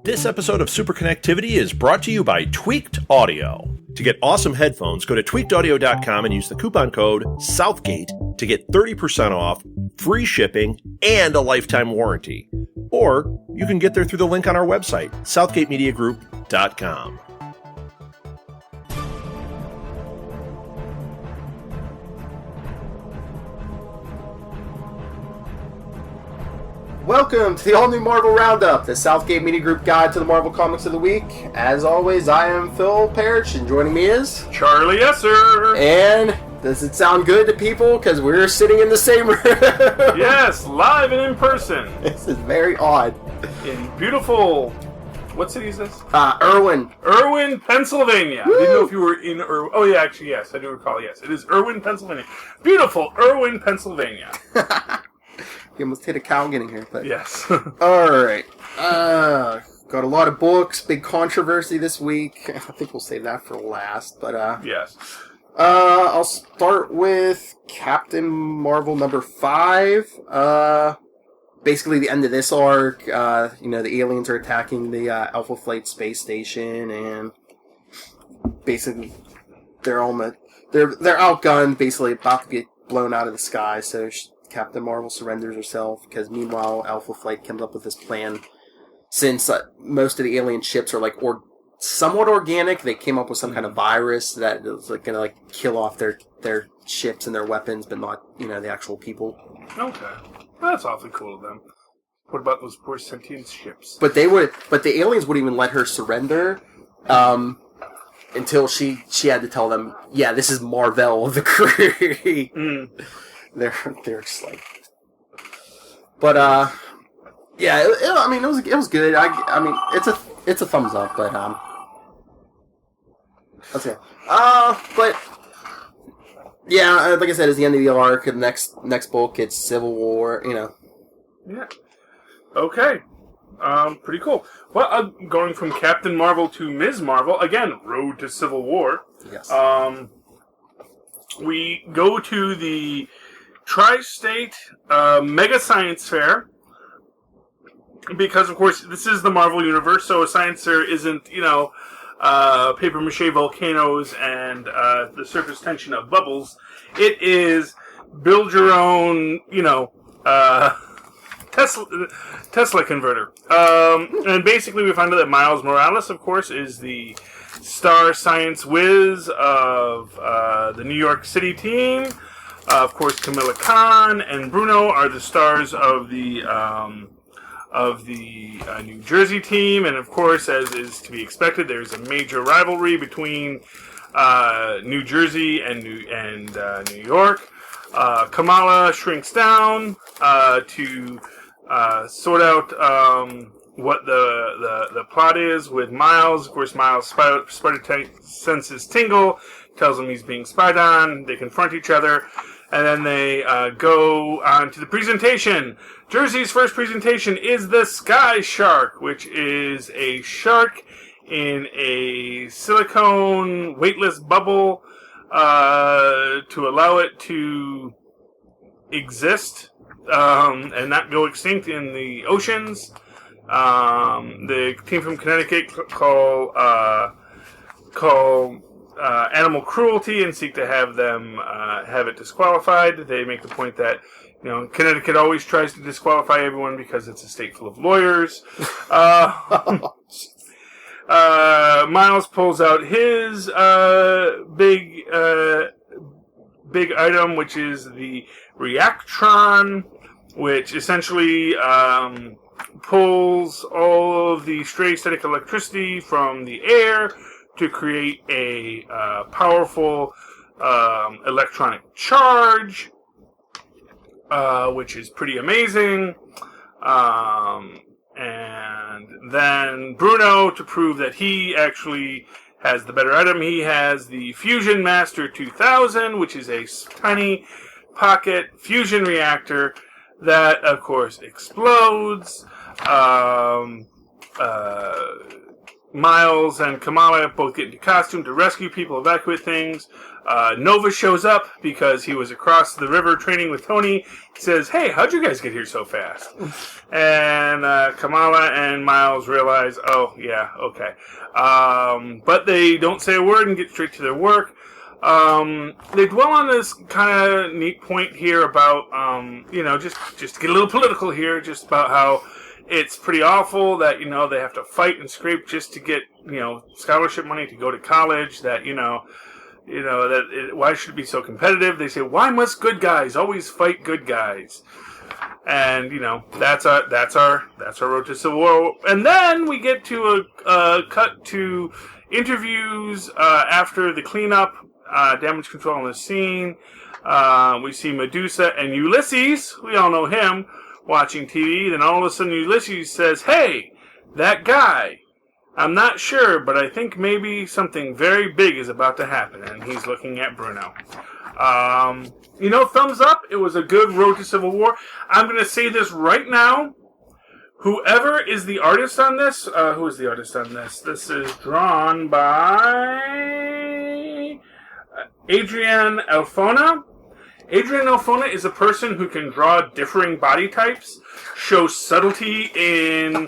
This episode of Super Connectivity is brought to you by Tweaked Audio. To get awesome headphones, go to tweakedaudio.com and use the coupon code Southgate to get 30% off, free shipping, and a lifetime warranty. Or you can get there through the link on our website, southgatemediagroup.com. Welcome to the all-new Marvel Roundup, the Southgate Media Group guide to the Marvel Comics of the Week. As always, I am Phil Parrish, and joining me is... Charlie Esser! And does it sound good to people? Because we're sitting in the same room. Yes, live and in person. This is very odd. In beautiful... What city is this? Irwin. Irwin, Pennsylvania. Woo! I didn't know if you were in Irwin. Oh, yeah, actually, yes, I do recall, yes. It is Irwin, Pennsylvania. Beautiful Irwin, Pennsylvania. You almost hit a cow getting here, but... Yes. Alright. Got a lot of books, big controversy this week. I think we'll save that for last, but Yes. I'll start with Captain Marvel number 5. Basically the end of this arc, the aliens are attacking the Alpha Flight space station, and basically they're outgunned, basically about to get blown out of the sky, so Captain Marvel surrenders herself, because meanwhile Alpha Flight comes up with this plan. Since most of the alien ships are somewhat organic, they came up with some kind of virus that is going to kill off their ships and their weapons, but not the actual people. Okay. Well, that's awfully cool of them. What about those poor sentient ships? But the aliens wouldn't even let her surrender until she had to tell them, yeah, this is Marvel of the Kree. They're just like, but yeah, it was good. I mean, it's a thumbs up, but okay. But yeah, like I said, it's the end of the arc. The next book, it's Civil War. Yeah. Okay. Pretty cool. Well, going from Captain Marvel to Ms. Marvel, again, Road to Civil War. Yes. We go to the Tri-State Mega Science Fair, because, of course, this is the Marvel Universe, so a science fair isn't, paper-mache volcanoes and the surface tension of bubbles. It is build your own, Tesla converter. And basically we find out that Miles Morales, of course, is the star science whiz of the New York City team. Of course, Camilla Khan and Bruno are the stars of the New Jersey team, and of course, as is to be expected, there's a major rivalry between New Jersey and New York. Kamala shrinks down to sort out what the plot is with Miles. Of course, Miles' spider senses tingle, tells him he's being spied on. They confront each other. And then they go on to the presentation. Jersey's first presentation is the Sky Shark, which is a shark in a silicone weightless bubble to allow it to exist and not go extinct in the oceans. The team from Connecticut call animal cruelty and seek to have them have it disqualified. They make the point that Connecticut always tries to disqualify everyone because it's a state full of lawyers. Miles pulls out his big item, which is the Reactron, which essentially pulls all of the stray static electricity from the air to create a powerful electronic charge, which is pretty amazing. And then Bruno, to prove that he actually has the better item, he has the Fusion Master 2000, which is a tiny pocket fusion reactor that, of course, explodes. Miles and Kamala both get into costume to rescue people, evacuate things. Nova shows up because he was across the river training with Tony. He says, "Hey, how'd you guys get here so fast?" And Kamala and Miles realize, "Oh, yeah, okay." But they don't say a word and get straight to their work. They dwell on this kind of neat point here about, just to get a little political here, just about how it's pretty awful that, they have to fight and scrape just to get, scholarship money to go to college, that, why should it be so competitive? They say, why must good guys always fight good guys? And, that's our road to Civil War. And then we get to a cut to interviews after the cleanup, damage control on the scene. We see Medusa and Ulysses, we all know him, watching TV. Then all of a sudden Ulysses says, "Hey, that guy, I'm not sure, but I think maybe something very big is about to happen." And he's looking at Bruno. Thumbs up. It was a good road to Civil War. I'm going to say this right now. Whoever is the artist on this, who is the artist on this? This is drawn by Adrian Alfona. Adrian Alfona is a person who can draw differing body types, show subtlety in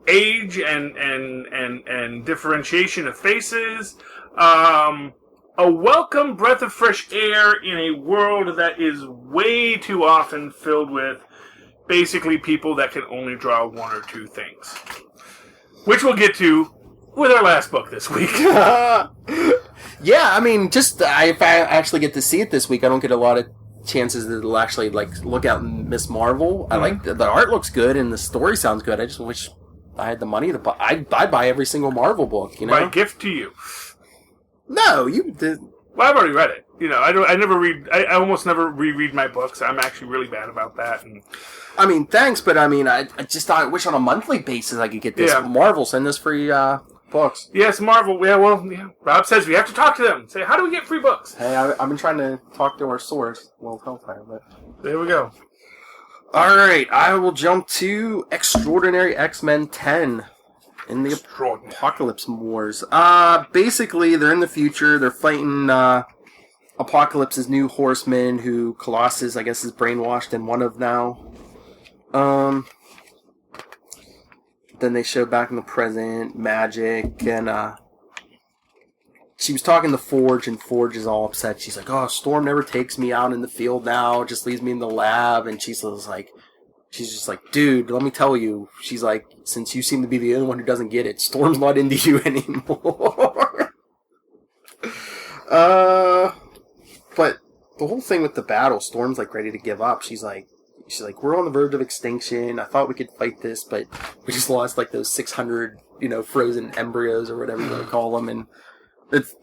age and differentiation of faces. A welcome breath of fresh air in a world that is way too often filled with basically people that can only draw one or two things, which we'll get to with our last book this week. Yeah, I mean, if I actually get to see it this week, I don't get a lot of chances that it'll actually look out Miss Marvel. I like the art looks good and the story sounds good. I just wish I had the money to buy. I'd buy every single Marvel book. My gift to you. No, you did. Well, I've already read it. I never read. I almost never reread my books. I'm actually really bad about that. And I mean, thanks, but I mean, I wish on a monthly basis I could get this. Yeah. Marvel, send us free books. Yes, Marvel. Yeah, well, yeah. Rob says we have to talk to them. Say, how do we get free books? Hey, I've been trying to talk to our source, World Hellfire, but there we go. All right, I will jump to Extraordinary X-Men 10 in the Apocalypse Wars. Basically, they're in the future. They're fighting Apocalypse's new horsemen, who Colossus, I guess, is brainwashed and one of now. Then they show back in the present Magic, and she was talking to Forge, and Forge is all upset. She's like, "Oh, Storm never takes me out in the field now, just leaves me in the lab." And she's just like, "Dude, let me tell you." She's like, "Since you seem to be the only one who doesn't get it, Storm's not into you anymore." But the whole thing with the battle, Storm's ready to give up. She's like, "We're on the verge of extinction. I thought we could fight this, but we just lost those 600, frozen embryos or whatever you want to call them." And it's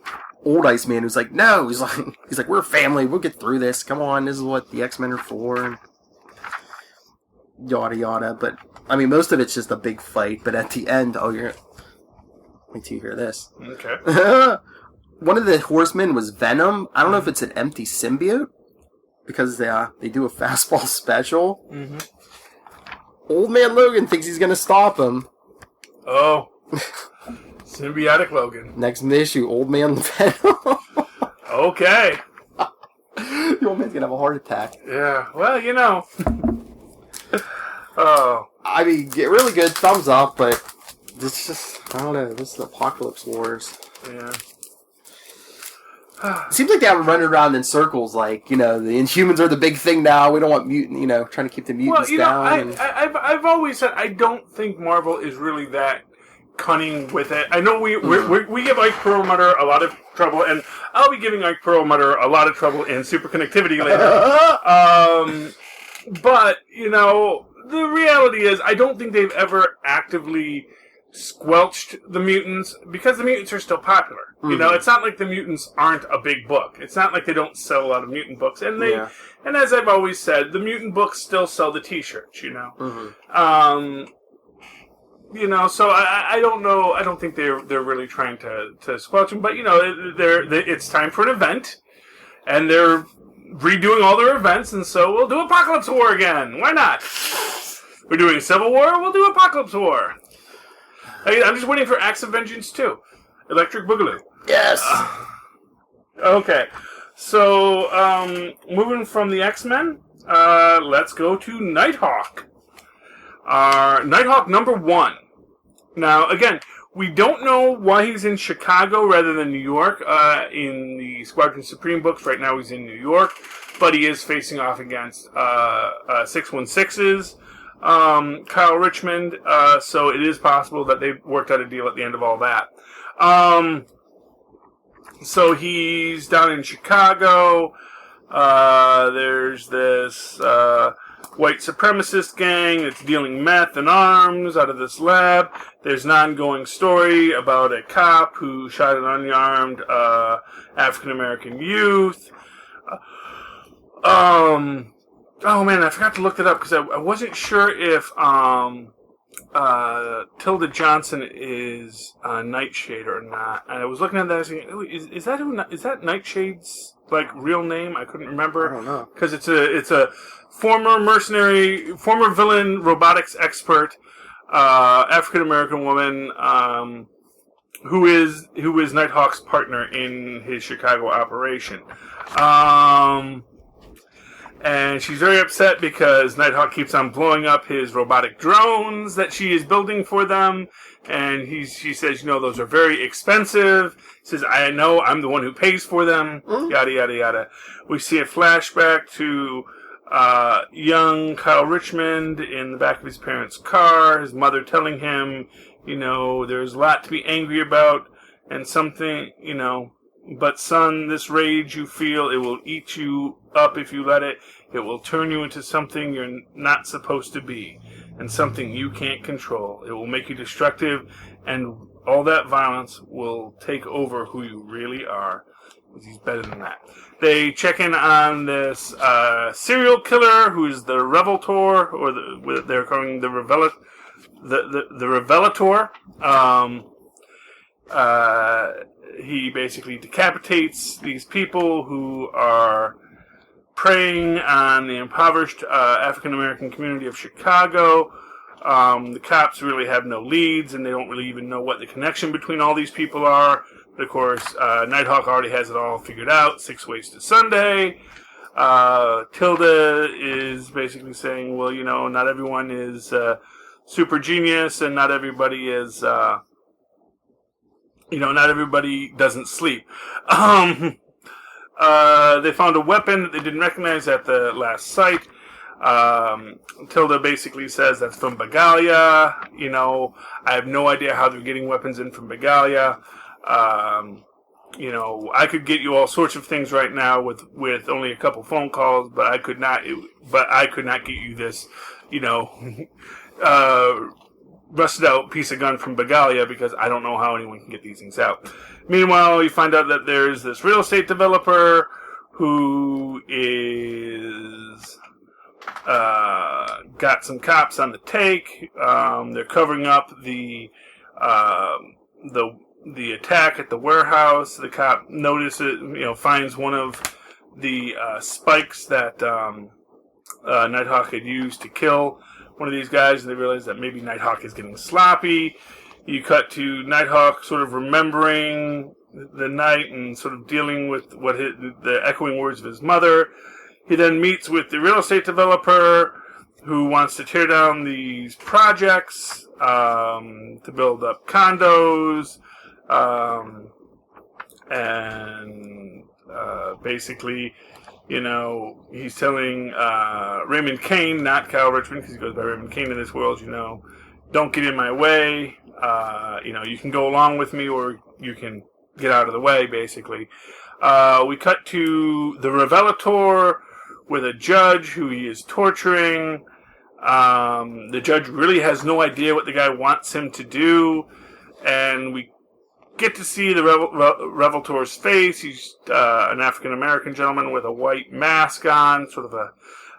old Iceman who's like, "No," he's like, "We're a family. We'll get through this. Come on, this is what the X-Men are for." Yada yada. But I mean, most of it's just a big fight. But at the end, wait till you hear this. Okay. One of the horsemen was Venom. I don't know if it's an empty symbiote, because they do a fastball special. Mm-hmm. Old Man Logan thinks he's going to stop him. Oh. Symbiotic Logan. Next issue, Old Man Venom. Okay. The old man's going to have a heart attack. Yeah, well, Oh. I mean, get really good, thumbs up, but it's just, I don't know, this is Apocalypse Wars. Yeah. It seems like they haven't run around in circles, the Inhumans are the big thing now. We don't want trying to keep the mutants down. I've always said I don't think Marvel is really that cunning with it. I know we give Ike Perlmutter a lot of trouble, and I'll be giving Ike Perlmutter a lot of trouble in Superconnectivity later. But the reality is, I don't think they've ever actively squelched the mutants, because the mutants are still popular. Mm-hmm. It's not like the mutants aren't a big book. It's not like they don't sell a lot of mutant books. And and as I've always said, the mutant books still sell the t-shirts, Mm-hmm. So I don't know. I don't think they're really trying to squelch them. But it's time for an event, and they're redoing all their events, and so we'll do Apocalypse War again. Why not? We're doing Civil War. We'll do Apocalypse War. I'm just waiting for Acts of Vengeance 2. Electric Boogaloo. Yes. Okay. So, moving from the X-Men, let's go to Nighthawk. Nighthawk number 1. Now, again, we don't know why he's in Chicago rather than New York. In the Squadron Supreme books, right now he's in New York, but he is facing off against 616's Kyle Richmond, so it is possible that they worked out a deal at the end of all that. So he's down in Chicago. There's this white supremacist gang that's dealing meth and arms out of this lab. There's an ongoing story about a cop who shot an unarmed African-American youth. Oh man, I forgot to look that up because I wasn't sure if Tilda Johnson is Nightshade or not. And I was looking at that and thinking, is that Nightshade's real name? I couldn't remember. I don't know. Because it's a former mercenary, former villain robotics expert, African American woman, who is Nighthawk's partner in his Chicago operation. And she's very upset because Nighthawk keeps on blowing up his robotic drones that she is building for them. And she says, those are very expensive. Says, I know, I'm the one who pays for them. Yada, yada, yada. We see a flashback to young Kyle Richmond in the back of his parents' car. His mother telling him, there's a lot to be angry about and something, but son, this rage you feel, it will eat you up if you let it. It will turn you into something you're not supposed to be and something you can't control. It will make you destructive, and all that violence will take over who you really are. He's better than that. They check in on this serial killer who's the Revelator, or they're calling the Revelator. He basically decapitates these people who are preying on the impoverished African-American community of Chicago. The cops really have no leads, and they don't really even know what the connection between all these people are. But of course, Nighthawk already has it all figured out. 6 Ways to Sunday. Tilda is basically saying, well, not everyone is super genius, and not everybody is... not everybody doesn't sleep. They found a weapon that they didn't recognize at the last site. Tilda basically says that's from Bagalia. I have no idea how they're getting weapons in from Bagalia. I could get you all sorts of things right now with only a couple phone calls, but I could not get you this, rusted out piece of gun from Bagalia because I don't know how anyone can get these things out. Meanwhile, you find out that there's this real estate developer who is got some cops on the take. They're covering up the attack at the warehouse. The cop notices, finds one of the spikes that Nighthawk had used to kill one of these guys, and they realize that maybe Nighthawk is getting sloppy. You cut to Nighthawk sort of remembering the night and sort of dealing with the echoing words of his mother. He then meets with the real estate developer who wants to tear down these projects to build up condos, and basically, he's telling Raymond Kane, not Kyle Richmond, because he goes by Raymond Kane in this world, don't get in my way. You can go along with me or you can get out of the way, basically. We cut to the Revelator with a judge who he is torturing. The judge really has no idea what the guy wants him to do. And we get to see the Revelator's face. He's an African-American gentleman with a white mask on,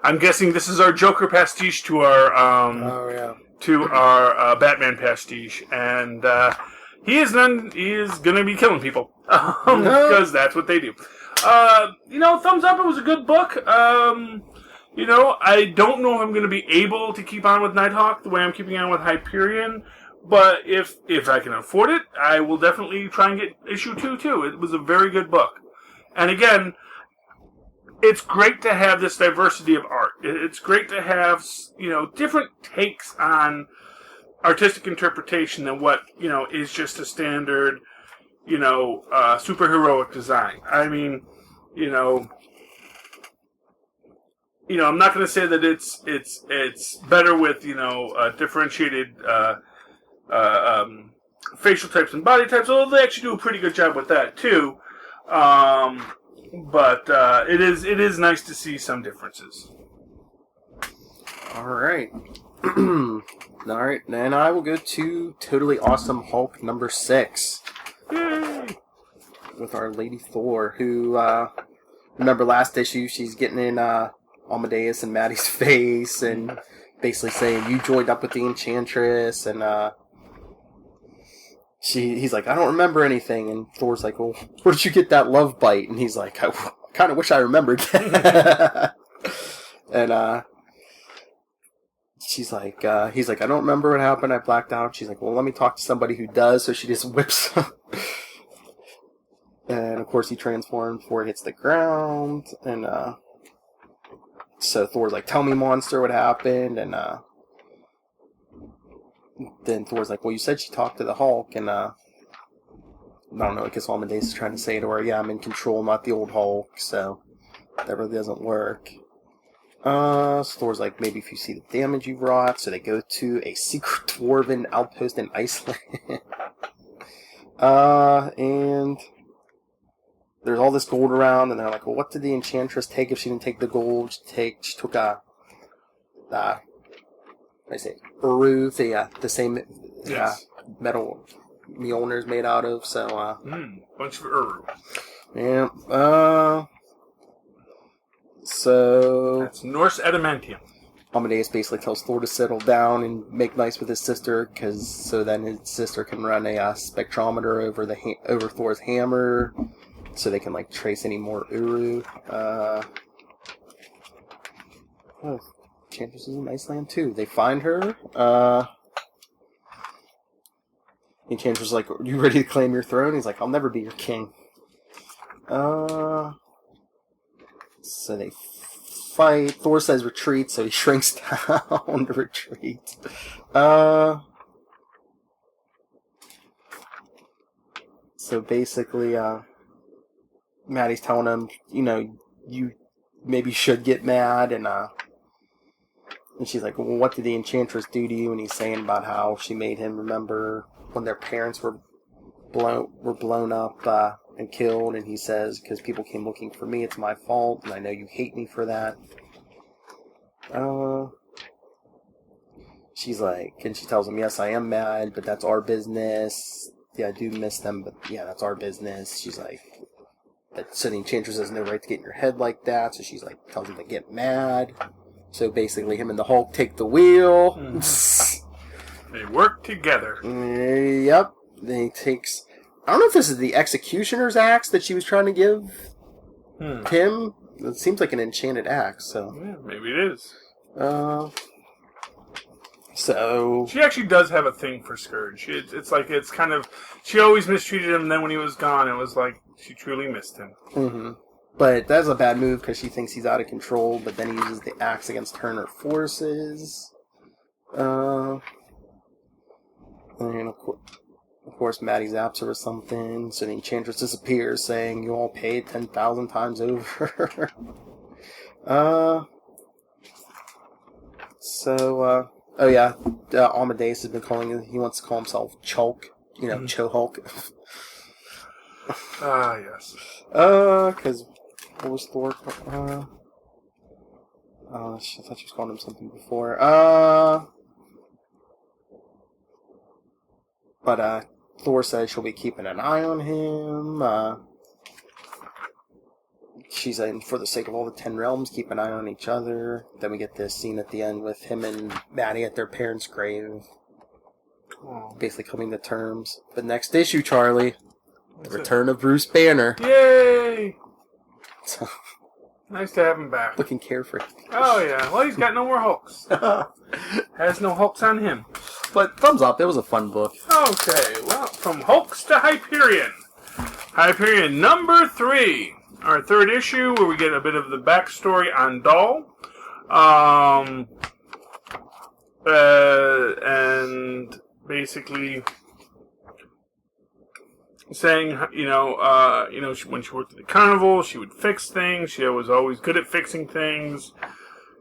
I'm guessing this is our Joker pastiche to our Batman pastiche, and he is going to be killing people because that's what they do. Thumbs up. It was a good book. I don't know if I'm going to be able to keep on with Nighthawk the way I'm keeping on with Hyperion, But if I can afford it, I will definitely try and get issue 2 too. It was a very good book. And again, it's great to have this diversity of art. It's great to have, different takes on artistic interpretation than what, is just a standard, superheroic design. I mean, I'm not going to say that it's better with, differentiated facial types and body types, although they actually do a pretty good job with that too. But it is nice to see some differences. All right. All right, then I will go to Totally Awesome Hulk number 6. Yay! With our Lady Thor, who, remember last issue, she's getting in Amadeus and Maddie's face and basically saying, you joined up with the Enchantress, and he's like, I don't remember anything, and Thor's like, well, where did you get that love bite? And he's like, I kind of wish I remembered. And she's like, he's like, I don't remember what happened, I blacked out. She's like, well, let me talk to somebody who does, so she just whips him. And of course he transforms before it hits the ground, and so Thor's like, tell me, monster, what happened, and then Thor's like, well, you said she talked to the Hulk, and I don't know, I guess Amadeus is trying to say to her, yeah, I'm in control, not the old Hulk, so that really doesn't work. So Thor's like, maybe if you see the damage you wrought, so they go to a secret dwarven outpost in Iceland. And there's all this gold around, and they're like, well, what did the Enchantress take if she didn't take the gold? She took Uru, the same metal Mjolnir's made out of, so, bunch of Uru. Yeah, so... That's Norse adamantium. Amadeus basically tells Thor to settle down and make nice with his sister, so then his sister can run a spectrometer over Thor's hammer, so they can trace any more Uru. Enchantress is in Iceland too. They find her. Enchantress is like, are you ready to claim your throne? He's like, I'll never be your king. So they fight. Thor says retreat, so he shrinks down to retreat. So basically, Maddie's telling him, you maybe should get mad, and she's like, well, what did the Enchantress do to you? And he's saying about how she made him remember when their parents were blown up and killed, and he says, because people came looking for me, it's my fault, and I know you hate me for that. She's like, and she tells him, yes, I am mad, but that's our business. Yeah, I do miss them, but yeah, that's our business. She's like, so the Enchantress has no right to get in your head like that, so she's like, tells him to get mad. So basically, him and the Hulk take the wheel. They work together. Yep. Then he takes... I don't know if this is the Executioner's axe that she was trying to give him. It seems like an enchanted axe, so... Yeah, maybe it is. So... She actually does have a thing for Scourge. It's kind of... She always mistreated him, and then when he was gone, it was like she truly missed him. Mm-hmm. But that's a bad move because she thinks he's out of control, but then he uses the axe against her and her forces. And of course, Maddie zaps her or something, so the Enchantress disappears, saying, you all paid 10,000 times over. Amadeus has been he wants to call himself Chulk, Cho-Hulk. Yes. Because, what was Thor? I thought she was calling him something before. But Thor says she'll be keeping an eye on him. She's saying, for the sake of all the 10 realms, keep an eye on each other. Then we get this scene at the end with him and Maddie at their parents' grave. Basically coming to terms. But next issue, Charlie, the return of Bruce Banner. Yay! Nice to have him back. Looking carefree. Oh, yeah. Well, he's got no more Hulks. Has no Hulks on him. But thumbs up. It was a fun book. Okay, well, from Hulks to Hyperion. Hyperion number 3. Our third issue, where we get a bit of the backstory on Doll. And basically saying, when she worked at the carnival, she would fix things. She was always good at fixing things.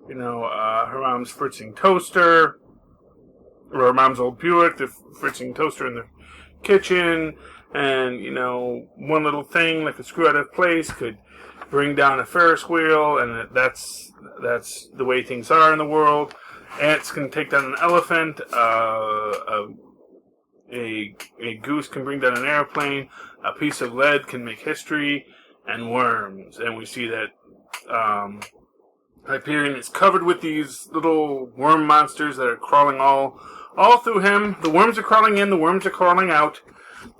Her mom's fritzing toaster, or her mom's old Buick, the fritzing toaster in the kitchen, and, one little thing, like a screw out of place, could bring down a Ferris wheel, and that's the way things are in the world. Ants can take down an elephant, a goose can bring down an airplane, a piece of lead can make history, and worms. And we see that Hyperion is covered with these little worm monsters that are crawling all through him. The worms are crawling in, the worms are crawling out.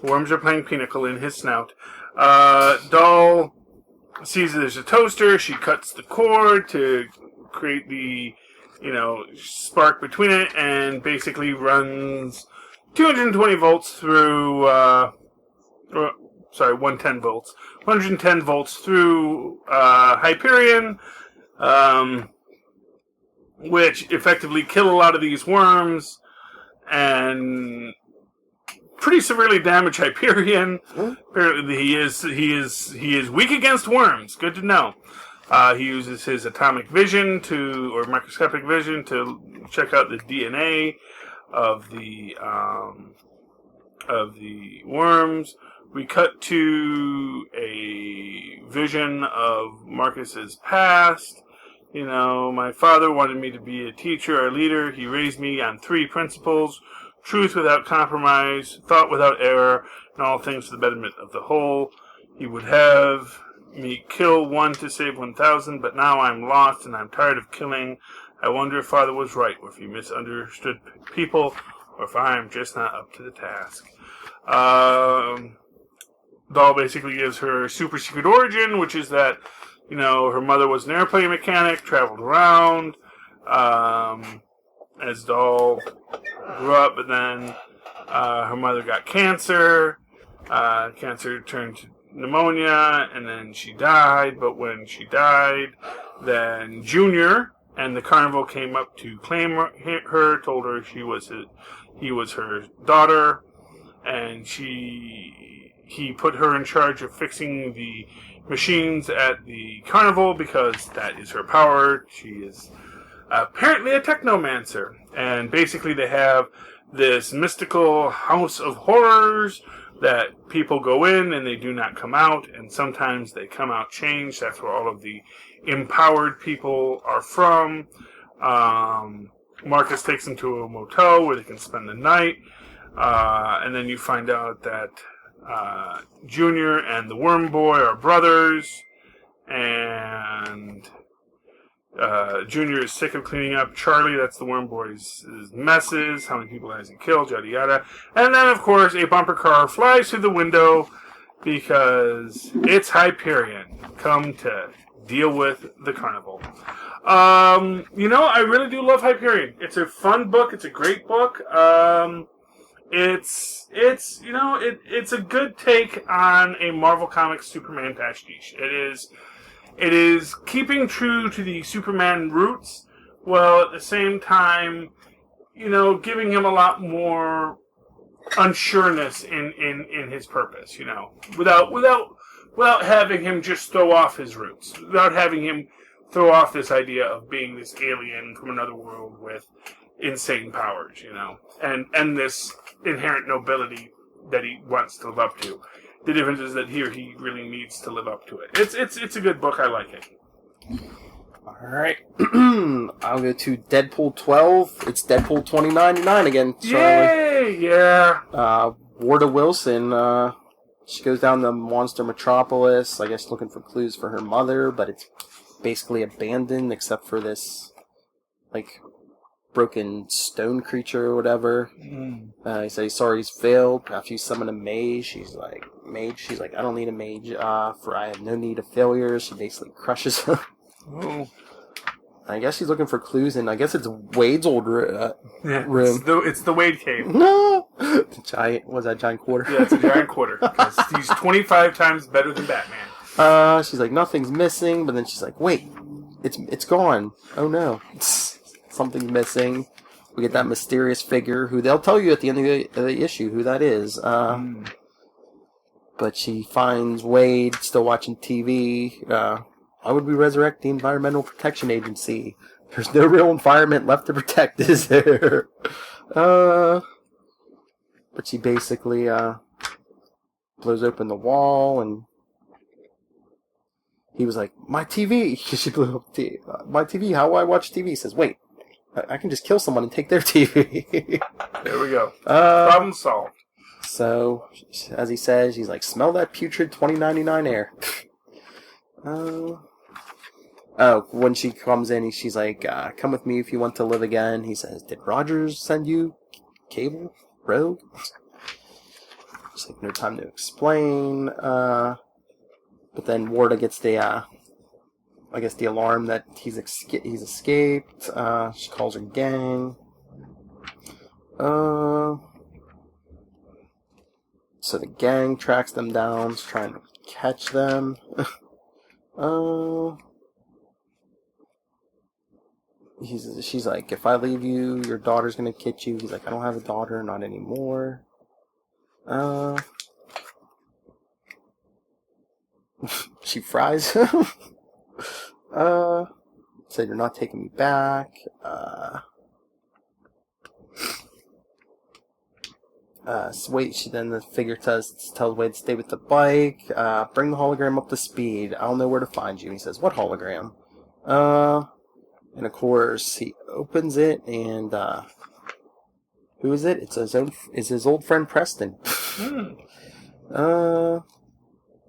The worms are playing pinochle in his snout. Doll sees there's a toaster. She cuts the cord to create the, spark between it, and basically runs 220 volts through, 110 volts. 110 volts through Hyperion, which effectively kill a lot of these worms and pretty severely damage Hyperion. Apparently, he is weak against worms. Good to know. He uses his atomic vision or microscopic vision to check out the DNA of the worms. We cut to a vision of Marcus's past. My father wanted me to be a teacher, a leader. He raised me on 3 principles: truth without compromise, thought without error, and all things for the betterment of the whole. He would have me kill 1 to save 1,000, but now I'm lost and I'm tired of killing. I wonder if Father was right, or if he misunderstood people, or if I am just not up to the task. Doll basically gives her super secret origin, which is that, her mother was an airplane mechanic, traveled around, as Doll grew up, but then her mother got cancer. Cancer turned to pneumonia, and then she died. But when she died, then Junior and the carnival came up to claim her, told her he was her daughter, and he put her in charge of fixing the machines at the carnival because that is her power. She is apparently a technomancer, and basically they have this mystical house of horrors that people go in and they do not come out, and sometimes they come out changed. That's where all of the empowered people are from. Marcus takes them to a motel where they can spend the night, and then you find out that Junior and the Worm Boy are brothers, and Junior is sick of cleaning up Charlie, that's the Worm Boy's messes, how many people has he killed, yada yada. And then, of course, a bumper car flies through the window because it's Hyperion, come to deal with the carnival. I really do love Hyperion. It's a fun book, it's a great book. It's a good take on a Marvel Comics Superman pastiche. It is keeping true to the Superman roots, while at the same time, giving him a lot more unsureness in his purpose, without having him just throw off his roots, without having him throw off this idea of being this alien from another world with insane powers, and this inherent nobility that he wants to live up to. The difference is that here he really needs to live up to it. It's a good book. I like it. Alright. I'll go to Deadpool 12. It's Deadpool 2099 again, Charlie. Yay! Yeah. Warda Wilson, she goes down to Monster Metropolis, I guess looking for clues for her mother, but it's basically abandoned except for this, broken stone creature or whatever. He says sorry he's failed. After you summon a mage, she's like, I don't need a mage, for I have no need of failures. She basically crushes him. I guess she's looking for clues, and I guess it's Wade's old room. It's the Wade cave. No! Giant quarter? Yeah, it's a giant quarter. Because he's 25 times better than Batman. She's like, nothing's missing, but then she's like, wait, it's gone. Oh no. Something's missing. We get that mysterious figure who they'll tell you at the end of the issue who that is. But she finds Wade still watching TV. Why would we resurrect the Environmental Protection Agency? There's no real environment left to protect, is there? But she basically blows open the wall, and he was like, my TV! She blew up my TV, how do I watch TV? He says, wait, I can just kill someone and take their TV. There we go. Problem solved. So, as he says, he's like, smell that putrid 2099 air. When she comes in, she's like, come with me if you want to live again. He says, did Rogers send you Cable? Rogue? It's like, no time to explain. But then Warda gets the alarm that he's escaped. She calls her gang. So the gang tracks them down, is trying to catch them. She's like, if I leave you, your daughter's gonna kill you. He's like, I don't have a daughter, not anymore. She fries him. Said, you're not taking me back. Then the figure tells Wade to stay with the bike. Bring the hologram up to speed. I don't know where to find you. He says, what hologram? And of course, he opens it, and who is it? It's his old friend Preston.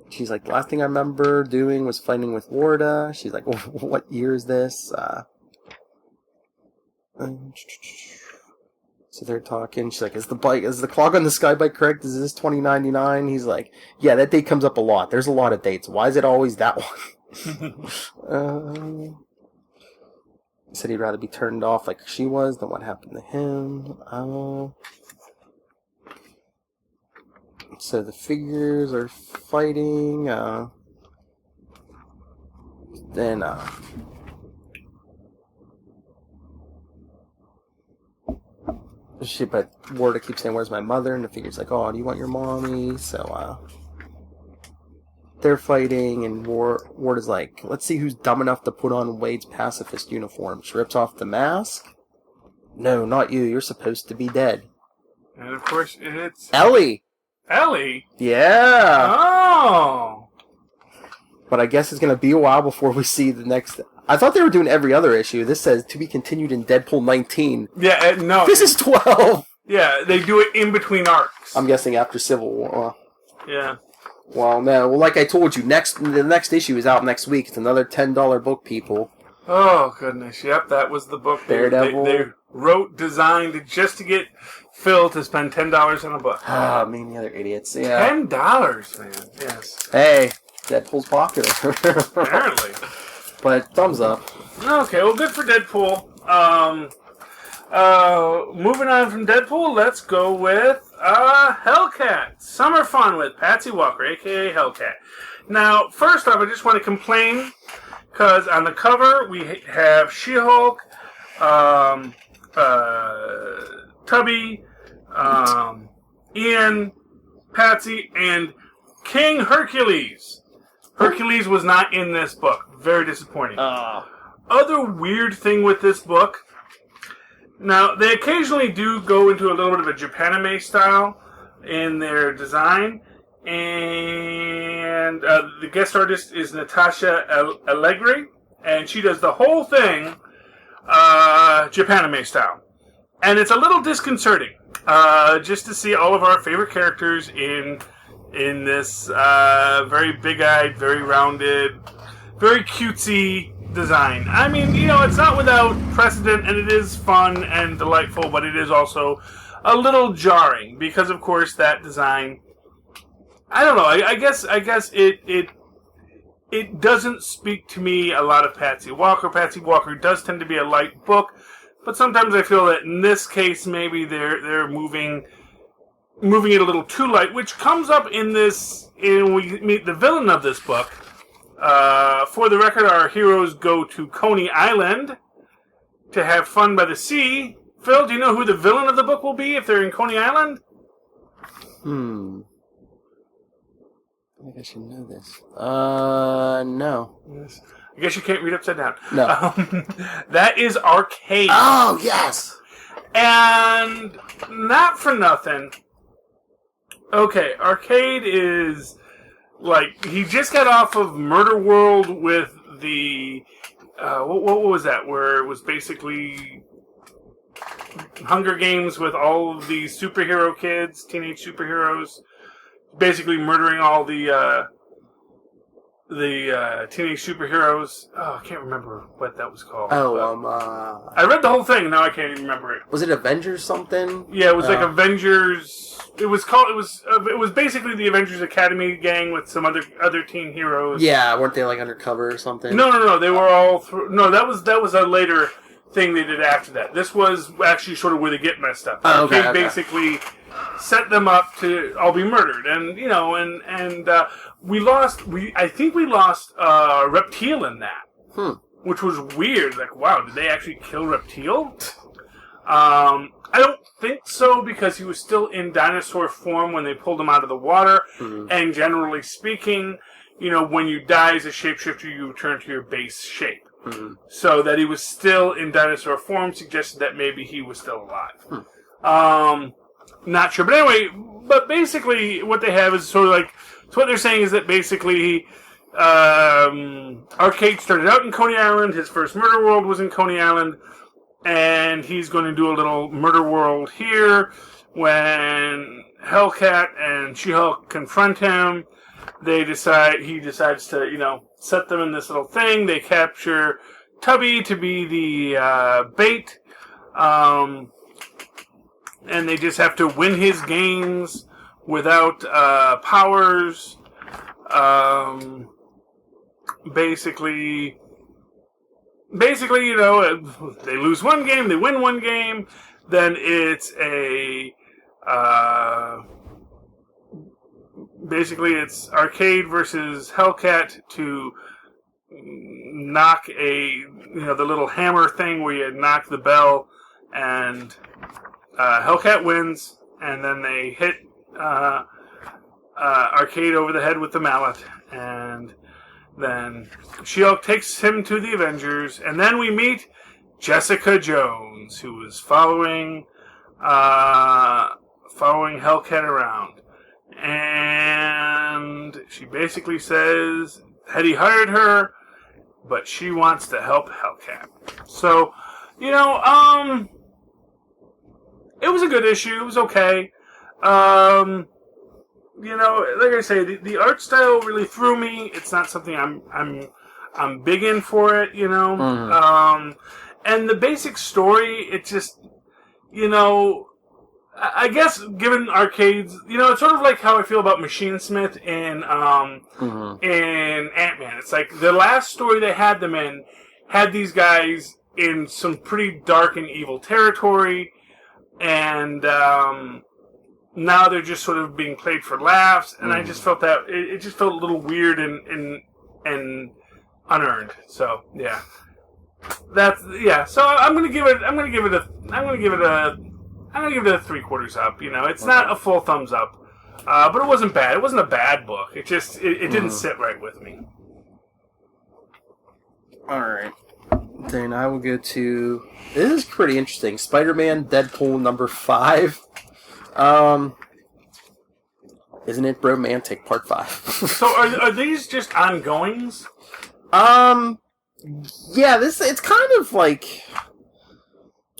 She's like, the last thing I remember doing was fighting with Warda. She's like, what year is this? So they're talking. She's like, is the clock on the sky bike correct? Is this 2099? He's like, yeah, that date comes up a lot. There's a lot of dates. Why is it always that one? He said he'd rather be turned off like she was than what happened to him. So the figures are fighting. But Warda keeps saying, where's my mother? And the figure's like, oh, do you want your mommy? So, they're fighting, and Warda's like, let's see who's dumb enough to put on Wade's pacifist uniform. She rips off the mask. No, not you. You're supposed to be dead. And of course, it's... Ellie! Ellie? Yeah! Oh! But I guess it's going to be a while before we see the next... I thought they were doing every other issue. This says, to be continued in Deadpool 19. Yeah, no. This is 12! Yeah, they do it in between arcs. I'm guessing after Civil War. Yeah. Well, no. Well, like I told you, the next issue is out next week. It's another $10 book, people. Oh, goodness. Yep, that was the book Daredevil. They wrote, designed just to get Phil to spend $10 on a book. Ah, me and the other idiots. Yeah. $10, man. Yes. Hey, Deadpool's popular. Apparently. But thumbs up. Okay, well, good for Deadpool. Moving on from Deadpool, let's go with Hellcat. Summer Fun with Patsy Walker, a.k.a. Hellcat. Now, first off, I just want to complain, because on the cover, we have She-Hulk, Tubby, Ian, Patsy, and King Hercules. Hercules was not in this book. Very disappointing. Other weird thing with this book, now, they occasionally do go into a little bit of a Japanime style in their design, and the guest artist is Natasha Allegri, and she does the whole thing Japanime style. And it's a little disconcerting, just to see all of our favorite characters in this very big-eyed, very rounded, very cutesy design. I mean, it's not without precedent, and it is fun and delightful, but it is also a little jarring, because, of course, that design, I don't know, I guess it it doesn't speak to me a lot of Patsy Walker. Patsy Walker does tend to be a light book, but sometimes I feel that in this case maybe they're moving it a little too light, which comes up in we meet the villain of this book. For the record, our heroes go to Coney Island to have fun by the sea. Phil, do you know who the villain of the book will be if they're in Coney Island? I think I should know this. No. Yes. I guess you can't read upside down. No. That is Arcade. Oh, yes! And not for nothing. Okay, Arcade is like he just got off of Murder World with the what was that? Where it was basically Hunger Games with all of these superhero kids, teenage superheroes, basically murdering all the teenage superheroes. Oh, I can't remember what that was called. I read the whole thing. Now I can't even remember it. Was it Avengers something? Yeah, it was like Avengers. It was basically the Avengers Academy gang with some other teen heroes. Yeah, weren't they like undercover or something? No. They were all that was a later thing they did after that. This was actually sort of where they get messed up. Okay. Basically set them up to all be murdered, and I think we lost Reptile in that, which was weird. Like, wow, did they actually kill Reptile? I don't think so, because he was still in dinosaur form when they pulled him out of the water. And generally speaking, when you die as a shapeshifter, you return to your base shape. So that he was still in dinosaur form suggested that maybe he was still alive. Not sure. But anyway, basically what they have is sort of like, so what they're saying is that basically Arcade started out in Coney Island. His first Murder World was in Coney Island. And he's going to do a little Murder World here. When Hellcat and She-Hulk confront him, he decides to, set them in this little thing. They capture Tubby to be the bait. And they just have to win his games without powers. Basically, they lose one game, they win one game, then it's it's Arcade versus Hellcat to knock the little hammer thing where you knock the bell, and Hellcat wins, and then they hit Arcade over the head with the mallet, and then She-Hulk takes him to the Avengers, and then we meet Jessica Jones, who is following Hellcat around. And she basically says Hetty hired her, but she wants to help Hellcat. So, it was a good issue. It was okay. Like I say, the art style really threw me. It's not something I'm big in for it, and the basic story, it just, I guess given Arcade's, it's sort of like how I feel about Machine Smith in Ant-Man. It's like the last story they had them in had these guys in some pretty dark and evil territory, and now they're just sort of being played for laughs, and I just felt that it just felt a little weird and unearned. So yeah, So I'm gonna give it a 3/4 up. It's not a full thumbs up, but it wasn't bad. It wasn't a bad book. It just it didn't sit right with me. All right, then I will go to. This is pretty interesting. Spider-Man Deadpool number 5. Isn't it romantic? Part 5. So are these just ongoings? Yeah. It's kind of like.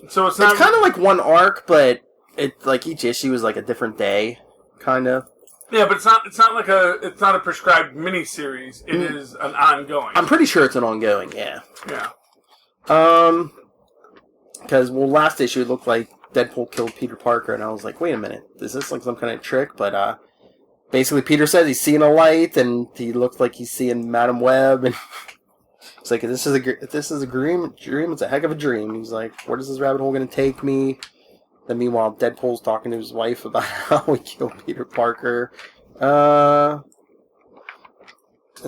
So it's not. It's kind of like one arc, but it's like each issue is like a different day, kind of. Yeah, but it's not it's not a prescribed miniseries. It is an ongoing. I'm pretty sure it's an ongoing. Yeah. Yeah. Because last issue it looked like Deadpool killed Peter Parker, and I was like, wait a minute, is this like some kind of trick? But basically Peter says he's seeing a light, and he looks like he's seeing Madam Web, and it's like, if this is a dream, it's a heck of a dream. He's like, where is this rabbit hole going to take me? Then meanwhile, Deadpool's talking to his wife about how we killed Peter Parker. And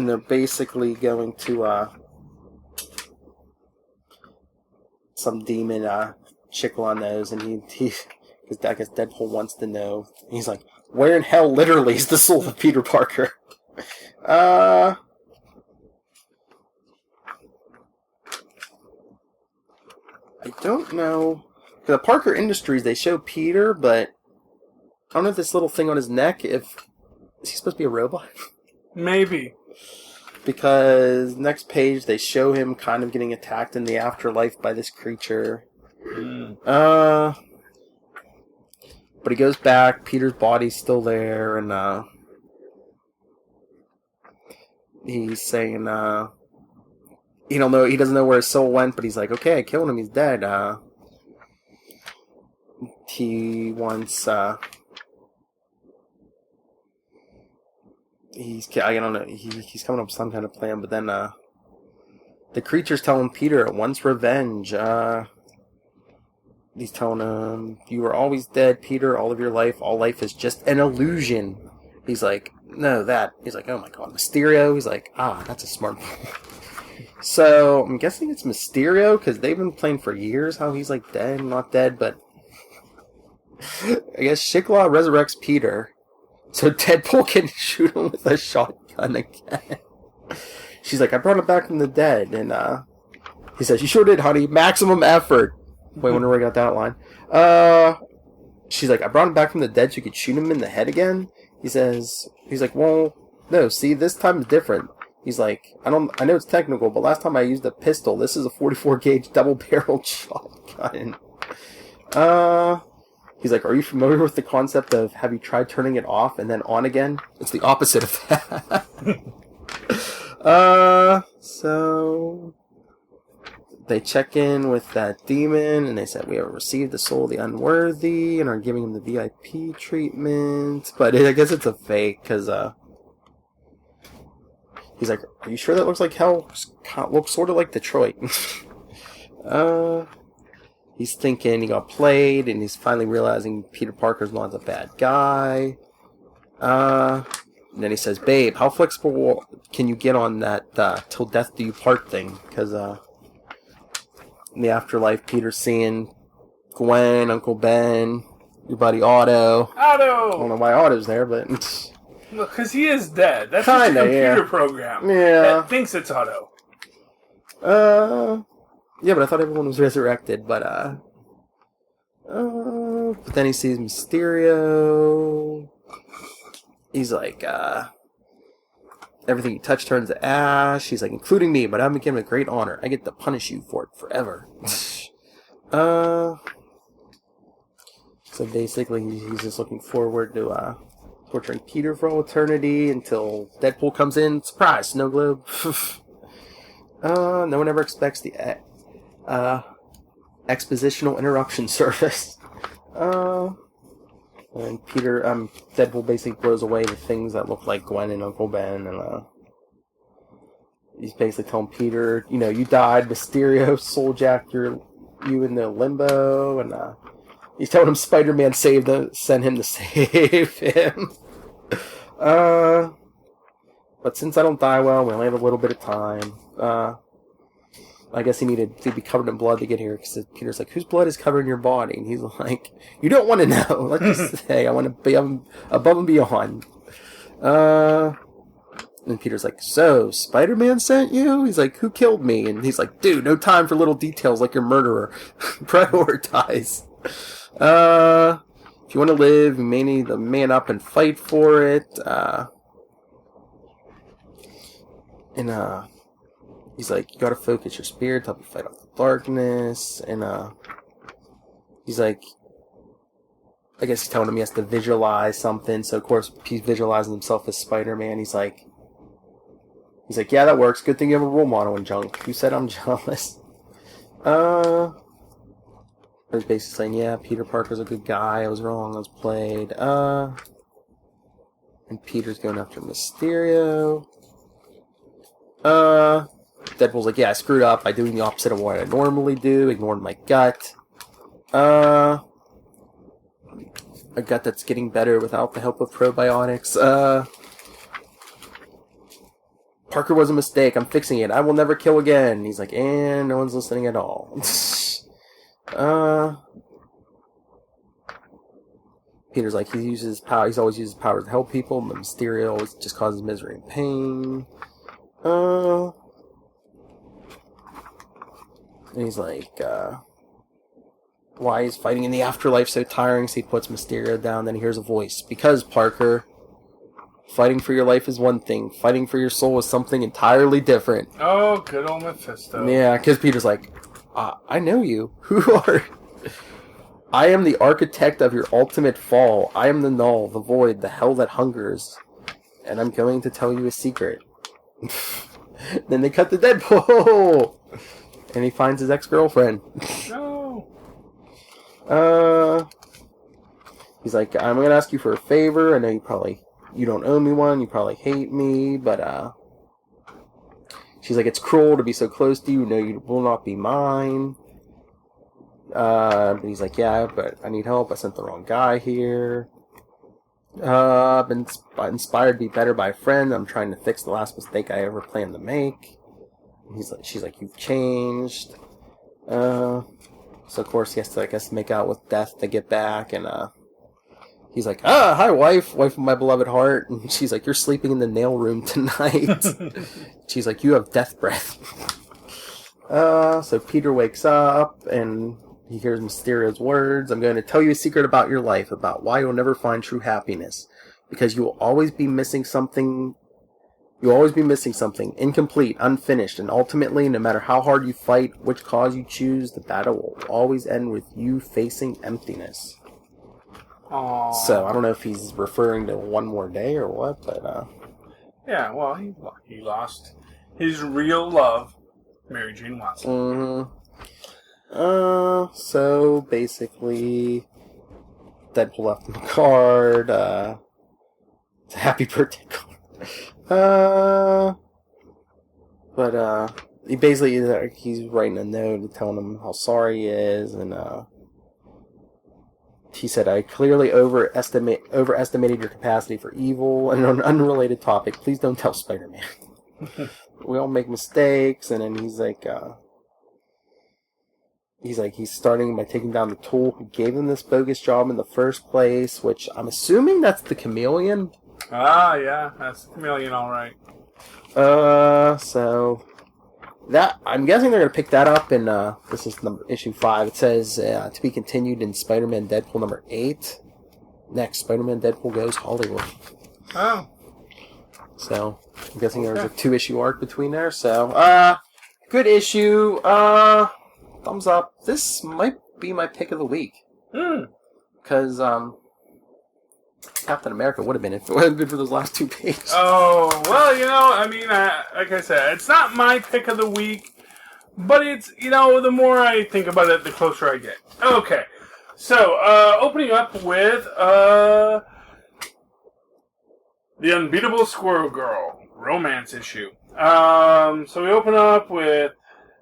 they're basically going to some demon Chicla knows, and he because I guess Deadpool wants to know. He's like, where in hell literally is the soul of Peter Parker? I don't know. The Parker Industries, they show Peter, but I don't know if this little thing on his neck, is he supposed to be a robot? Maybe. Because next page, they show him kind of getting attacked in the afterlife by this creature. But he goes back, Peter's body's still there, and he's saying, he doesn't know where his soul went, but he's like, okay, I killed him, he's dead. He wants, I don't know, he's coming up with some kind of plan, but then, the creature's telling Peter it wants revenge. He's telling him, you were always dead, Peter, all of your life. All life is just an illusion. He's like, no, that. He's like, oh my god, Mysterio? He's like, that's a smart one. So, I'm guessing it's Mysterio, because they've been playing for years how he's like dead, not dead, but I guess Chicla resurrects Peter, so Deadpool can shoot him with a shotgun again. She's like, I brought him back from the dead, and he says, you sure did, honey, maximum effort. Wait, I wonder where I got that line. She's like, I brought him back from the dead so you could shoot him in the head again? He's like, well, no, see, this time is different. He's like, I know it's technical, but last time I used a pistol. This is a 44 gauge double-barreled shotgun. He's like, are you familiar with the concept of, have you tried turning it off and then on again? It's the opposite of that. So they check in with that demon, and they said, we have received the soul of the unworthy, and are giving him the VIP treatment. But I guess it's a fake, because, he's like, are you sure that looks like hell? Looks sort of like Detroit. He's thinking he got played, and he's finally realizing Peter Parker's not a bad guy. And then he says, babe, how flexible can you get on that till death do you part thing? Because in the afterlife, Peter's seeing Gwen, Uncle Ben, your buddy Otto. I don't know why Otto's there, but look, because he is dead. That's just a computer program that thinks it's Otto. Yeah, but I thought everyone was resurrected, but then he sees Mysterio. He's like, everything you touch turns to ash. He's like, including me, but I'm given a great honor. I get to punish you for it forever. So basically, he's just looking forward to, torturing Peter for all eternity until Deadpool comes in. Surprise, Snow Globe. No one ever expects the, expositional interruption service. And Deadpool basically blows away the things that look like Gwen and Uncle Ben, and he's basically telling Peter, you died, Mysterio soul-jacked you into limbo, and he's telling him Spider-Man sent him to save him. But since I don't die well, we only have a little bit of time. I guess he needed to be covered in blood to get here, because Peter's like, whose blood is covering your body? And he's like, you don't want to know. Let's just say, I want to be above and beyond. And Peter's like, so, Spider-Man sent you? He's like, who killed me? And he's like, dude, no time for little details like your murderer. Prioritize. If you want to live, you may need to man up and fight for it. He's like, you gotta focus your spirit to help you fight off the darkness. And he's like, I guess he's telling him he has to visualize something. So of course he's visualizing himself as Spider-Man. He's like, yeah, that works. Good thing you have a role model in junk. Who said I'm jealous? I was basically saying, yeah, Peter Parker's a good guy. I was wrong. I was played. And And Peter's going after Mysterio. Deadpool's like, yeah, I screwed up by doing the opposite of what I normally do, ignoring my gut. A gut that's getting better without the help of probiotics. Parker was a mistake. I'm fixing it. I will never kill again. He's like, and no one's listening at all. Peter's like, he uses his power. He's always used his powers to help people. But Mysterio always just causes misery and pain. And he's like, why is fighting in the afterlife so tiring? So he puts Mysterio down. Then he hears a voice. Because, Parker, fighting for your life is one thing. Fighting for your soul is something entirely different. Oh, good old Mephisto. Yeah, because Peter's like, I know you. Who are... I am the architect of your ultimate fall. I am the null, the void, the hell that hungers. And I'm going to tell you a secret. Then they cut to Deadpool! And he finds his ex-girlfriend. No. He's like, I'm going to ask you for a favor. I know you don't owe me one. You probably hate me, but, she's like, it's cruel to be so close to you. No, you will not be mine. But he's like, yeah, but I need help. I sent the wrong guy here. I've been inspired to be better by a friend. I'm trying to fix the last mistake I ever planned to make. She's like, you've changed. So of course he has to, I guess, make out with Death to get back, and he's like, hi wife of my beloved heart. And she's like, you're sleeping in the nail room tonight. She's like, you have death breath. So Peter wakes up and he hears Mysterio's words. I'm going to tell you a secret about your life, about why you'll never find true happiness. Because you will always be missing something. You'll always be missing something, incomplete, unfinished, and ultimately, no matter how hard you fight, which cause you choose, the battle will always end with you facing emptiness. Aww. So, I don't know if he's referring to one more day or what, but, Yeah, well, he lost his real love, Mary Jane Watson. Mm-hmm. So, basically, Deadpool left him a card, it's a happy birthday card. But he basically, he's writing a note telling him how sorry he is, and, he said, I clearly overestimated your capacity for evil. And on an unrelated topic, please don't tell Spider-Man. We all make mistakes. And then he's like, he's starting by taking down the tool who gave him this bogus job in the first place, which I'm assuming that's the Chameleon. Ah, yeah, that's the Chameleon, all right. So that, I'm guessing they're going to pick that up in, this is issue 5. It says, to be continued in Spider-Man Deadpool number 8. Next, Spider-Man Deadpool Goes Hollywood. Oh. So, I'm guessing there's a 2-issue arc between there, so, good issue, thumbs up. This might be my pick of the week. Because, Captain America would have been if it hadn't been for those last 2 pages. Oh, well, I mean, like I said, it's not my pick of the week, but it's, the more I think about it, the closer I get. Okay, so, opening up with, The Unbeatable Squirrel Girl romance issue. So we open up with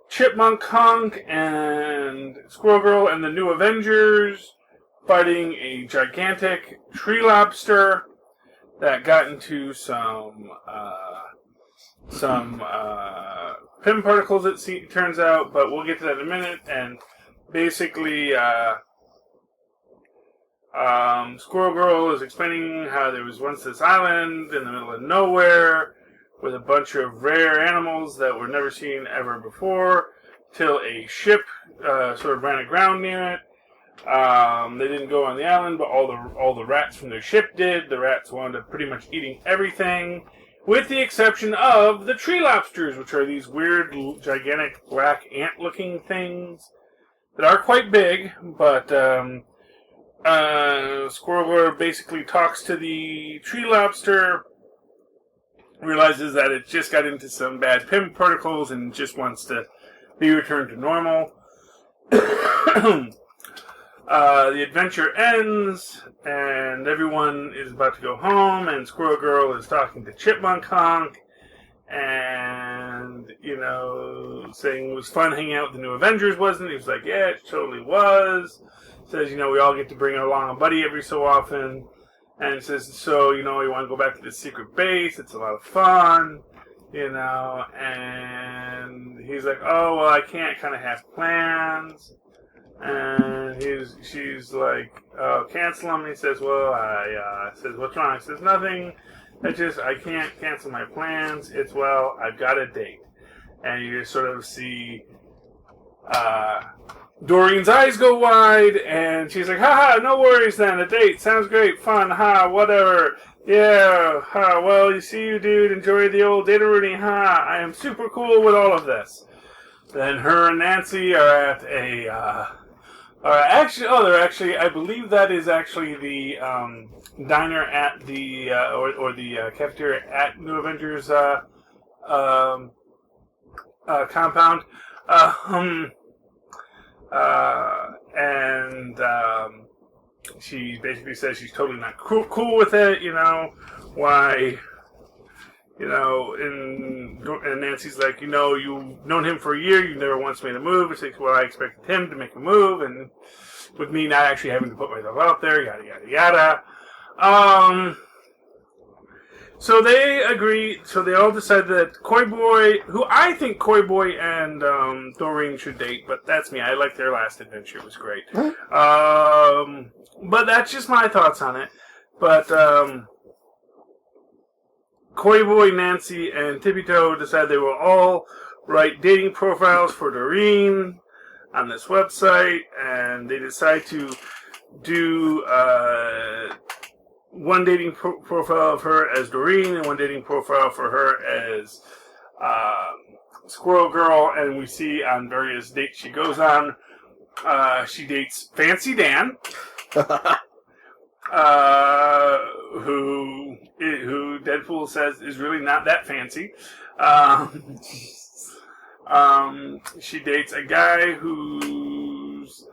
Chipmunk Hunk and Squirrel Girl and the New Avengers fighting a gigantic tree lobster that got into some PIM particles, it turns out, but we'll get to that in a minute. And basically, Squirrel Girl is explaining how there was once this island in the middle of nowhere with a bunch of rare animals that were never seen ever before, till a ship sort of ran aground near it. They didn't go on the island, but all the rats from their ship did. The rats wound up pretty much eating everything, with the exception of the tree lobsters, which are these weird, gigantic, black ant-looking things that are quite big. But Squirrel Girl basically talks to the tree lobster, realizes that it just got into some bad PIM particles and just wants to be returned to normal. The adventure ends, and everyone is about to go home, and Squirrel Girl is talking to Chipmunk Honk, and, saying it was fun hanging out with the new Avengers, wasn't it? He was like, yeah, it totally was. Says, we all get to bring along a buddy every so often. And it says, so, you want to go back to the secret base. It's a lot of fun, and he's like, oh, well, I can't kind of have plans. And she's like, oh, cancel them. He says, well, says, what's wrong? He says, nothing. I can't cancel my plans. I've got a date. And you sort of see, Doreen's eyes go wide, and she's like, haha, no worries then, a date, sounds great, fun, whatever, yeah, well, you see you, dude, enjoy the old data rooney, I am super cool with all of this. Then her and Nancy are at I believe that is actually the, diner at the, or the cafeteria at New Avengers, compound, she basically says she's totally not cool with it, why, and Nancy's like, you've known him for a year, you never once made a move. It's like, well, I expected him to make a move, and with me not actually having to put myself out there, yada, yada, yada. So they agree, so they all decide that Koi Boy, who I think Koi Boy and Doreen should date, but that's me. I like their last adventure. It was great. But that's just my thoughts on it. But Koi Boy, Nancy, and Tippy Toe decide they will all write dating profiles for Doreen on this website, and they decide to do one dating profile of her as Doreen and one dating profile for her as Squirrel Girl, and we see on various dates she goes on. She dates Fancy Dan, who Deadpool says is really not that fancy. She dates a guy who's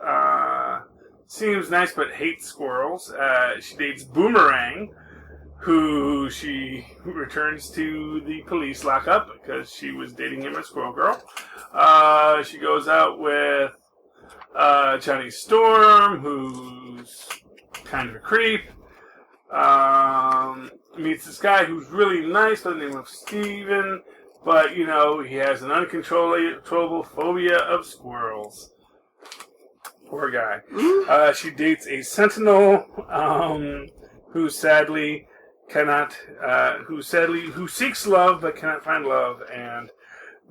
seems nice but hates squirrels. She dates Boomerang, who she returns to the police lockup because she was dating him as Squirrel Girl. She goes out with Johnny Storm, who's kind of a creep. Meets this guy who's really nice by the name of Steven, but, he has an uncontrollable phobia of squirrels. Poor guy. She dates a sentinel, who sadly who seeks love but cannot find love, and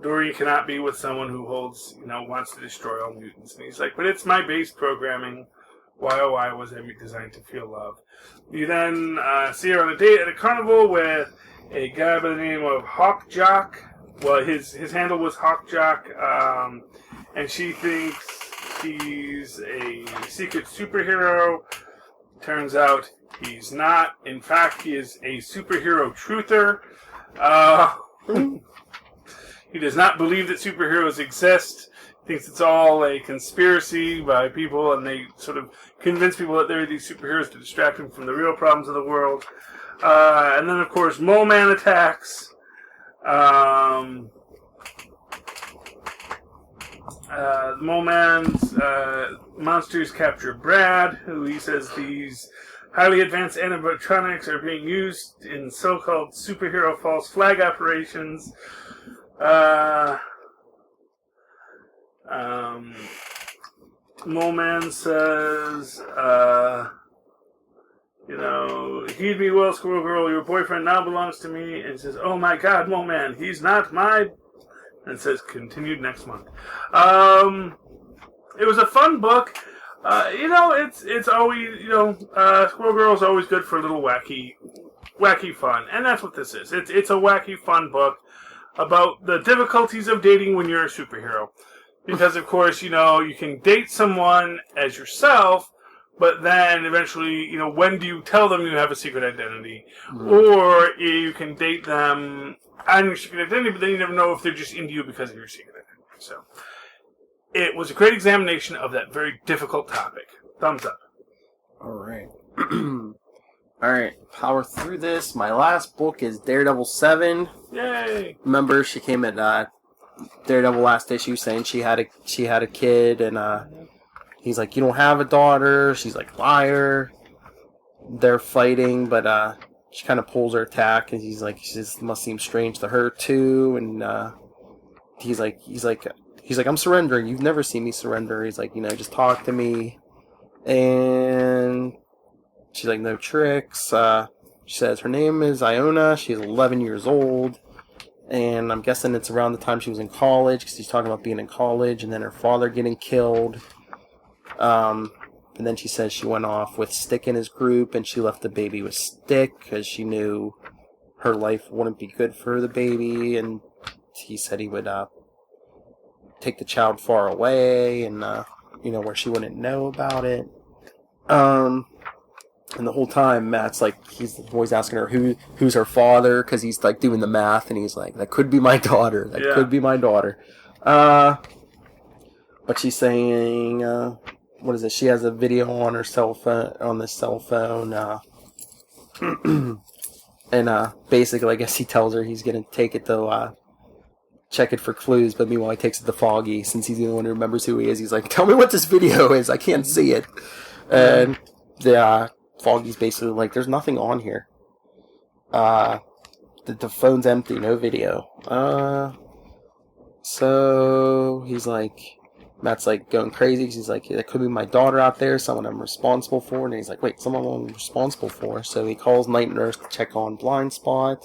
Doreen cannot be with someone who wants to destroy all mutants. And he's like, but it's my base programming. Why was I designed to feel love? You then see her on a date at a carnival with a guy by the name of Hawk Jock. Well, his handle was Hawk Jock, and she thinks he's a secret superhero. Turns out he's not. In fact, he is a superhero truther. He does not believe that superheroes exist. He thinks it's all a conspiracy by people, and they sort of convince people that there are these superheroes to distract them from the real problems of the world. And then, of course, Mole Man attacks. The Mole Man's monsters capture Brad, who he says these highly advanced animatronics are being used in so-called superhero false flag operations. Mole Man says, heed me well, Squirrel Girl, your boyfriend now belongs to me. And says, oh my God, Mole Man, he's not my... And says, continued next month. It was a fun book. It's always, Squirrel Girl is always good for a little wacky fun. And that's what this is. It's a wacky fun book about the difficulties of dating when you're a superhero. Because, of course, you can date someone as yourself, but then eventually, when do you tell them you have a secret identity? Mm-hmm. Or you can date them on your secret identity, but then you never know if they're just into you because of your secret identity. So, it was a great examination of that very difficult topic. Thumbs up. All right. All right. Power through this. My last book is Daredevil 7. Yay! Remember, she came at Daredevil last issue saying she had a kid, and he's like, you don't have a daughter. She's like, liar. They're fighting, but she kind of pulls her attack, and he's like, this must seem strange to her too. And he's like, I'm surrendering. You've never seen me surrender. He's like, just talk to me. And she's like, no tricks. She says her name is Iona. She's 11 years old. And I'm guessing it's around the time she was in college, because he's talking about being in college, and then her father getting killed. And then she says she went off with Stick in his group, and she left the baby with Stick, because she knew her life wouldn't be good for the baby, and he said he would take the child far away, and where she wouldn't know about it. And the whole time, Matt's like, he's always asking her who's her father, because he's like doing the math, and he's like, that could be my daughter. That could be my daughter. But she's saying, what is it? She has a video on her cell phone, and basically, I guess he tells her he's gonna take it to check it for clues, but meanwhile he takes it to Foggy, since he's the only one who remembers who he is. He's like, tell me what this video is. I can't see it. And Foggy's basically like, there's nothing on here. The phone's empty, no video. So he's like, Matt's like going crazy, because he's like, that could be my daughter out there, someone I'm responsible for. And he's like, wait, someone I'm responsible for? So he calls Night Nurse to check on Blind Spot.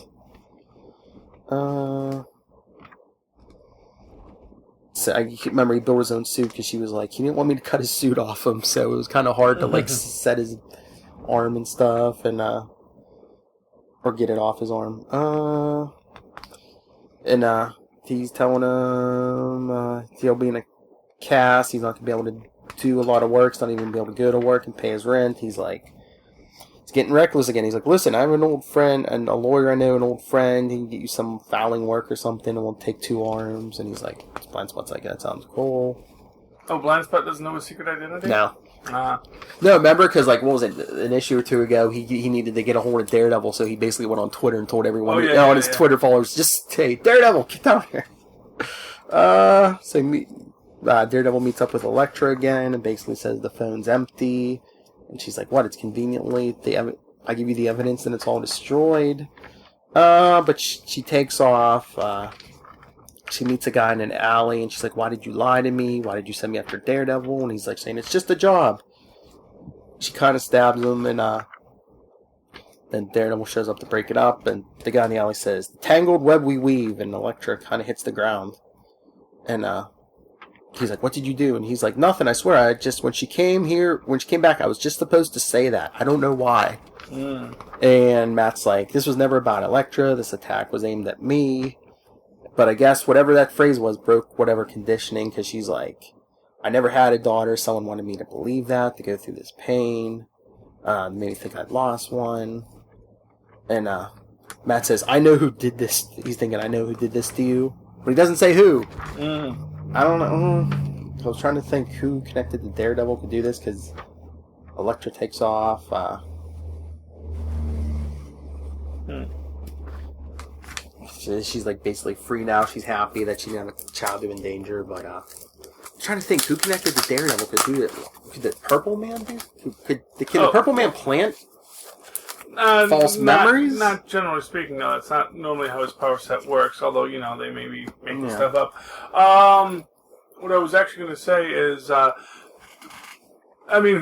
So I remember he built his own suit, because she was like, he didn't want me to cut his suit off him, so it was kind of hard to like set his arm and stuff, and or get it off his arm. And he's telling him he'll be in a cast. He's not gonna be able to do a lot of work. He's not even gonna be able to go to work and pay his rent. He's like, he's getting reckless again. He's like, listen, I have an old friend and a lawyer I know, an old friend. He can get you some fouling work or something, and we'll take 2 arms. And he's like, Blind Spot's like, that sounds cool. Oh, Blind Spot doesn't know his secret identity? No. No, remember, because like, what was it, an issue or 2 ago, he needed to get a hold of Daredevil, so he basically went on Twitter and told everyone on his Twitter followers, just, hey, Daredevil, get down here. Daredevil meets up with Elektra again and basically says the phone's empty, and she's like, what, it's conveniently, I give you the evidence and it's all destroyed. But she takes off. She meets a guy in an alley, and she's like, why did you lie to me? Why did you send me after Daredevil? And he's like saying, it's just a job. She kind of stabs him, and then Daredevil shows up to break it up, and the guy in the alley says, the tangled web we weave, and Elektra kind of hits the ground. And he's like, what did you do? And he's like, nothing, I swear. When she came back, I was just supposed to say that. I don't know why. And Matt's like, this was never about Elektra. This attack was aimed at me. But I guess whatever that phrase was broke whatever conditioning, because she's like, I never had a daughter. Someone wanted me to believe that, to go through this pain. Made me think I'd lost one. And Matt says, I know who did this. He's thinking, I know who did this to you. But he doesn't say who. I don't know. I was trying to think who connected to Daredevil could do this, because Elektra takes off. She's like basically free now. She's happy that she didn't have a child in danger. But I'm trying to think who connected to Daredevil could do it. Could the Purple Man do? Could the Purple Man plant false memories? Not generally speaking. No, that's not normally how his power set works. Although they may be making stuff up. What I was actually going to say is, who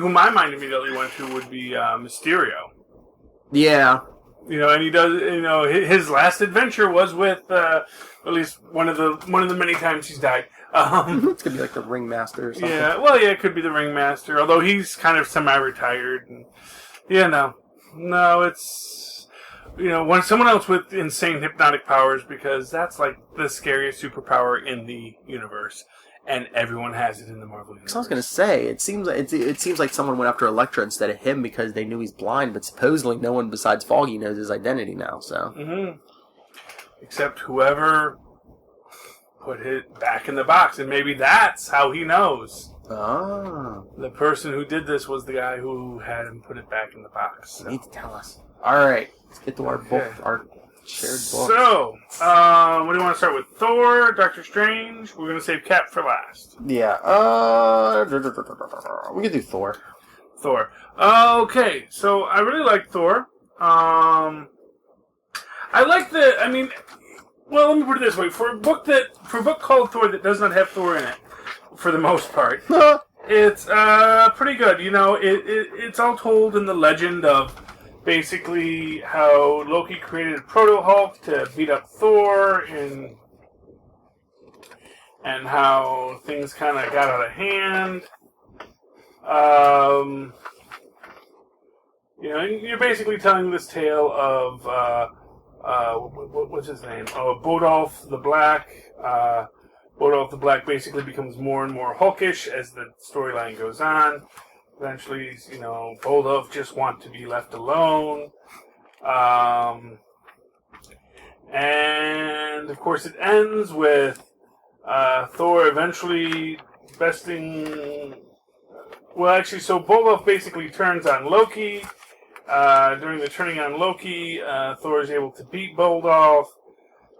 my mind immediately went to would be Mysterio. Yeah. And he does. His last adventure was with at least one of the many times he's died. It's gonna be like the Ringmaster or something. Yeah, well, it could be the Ringmaster. Although he's kind of semi-retired. And, no, it's when someone else with insane hypnotic powers, because that's like the scariest superpower in the universe. And everyone has it in the Marvel universe. So I was gonna say, it seems like someone went after Elektra instead of him because they knew he's blind, but supposedly no one besides Foggy knows his identity now. So, except whoever put it back in the box, and maybe that's how he knows. Oh. The person who did this was the guy who had him put it back in the box. You need to tell us. All right, let's get to our book, our shared book. So, what do you want to start with? Thor, Doctor Strange? We're going to save Cap for last. Yeah, we can do Thor. Thor. Okay, so I really like Thor. I like let me put it this way. For a book called Thor that does not have Thor in it, for the most part, it's pretty good. You know, it's all told in the legend of basically how Loki created a Proto-Hulk to beat up Thor, and how things kind of got out of hand. You know, you're basically telling this tale of what's his name? Oh, Bodolf the Black. Bodolf the Black basically becomes more and more Hulkish as the storyline goes on. Eventually, you know, Bodolf just wants to be left alone. And of course, it ends with Thor eventually besting. Well, actually, so Bodolf basically turns on Loki. During the turning on Loki, Thor is able to beat Bodolf,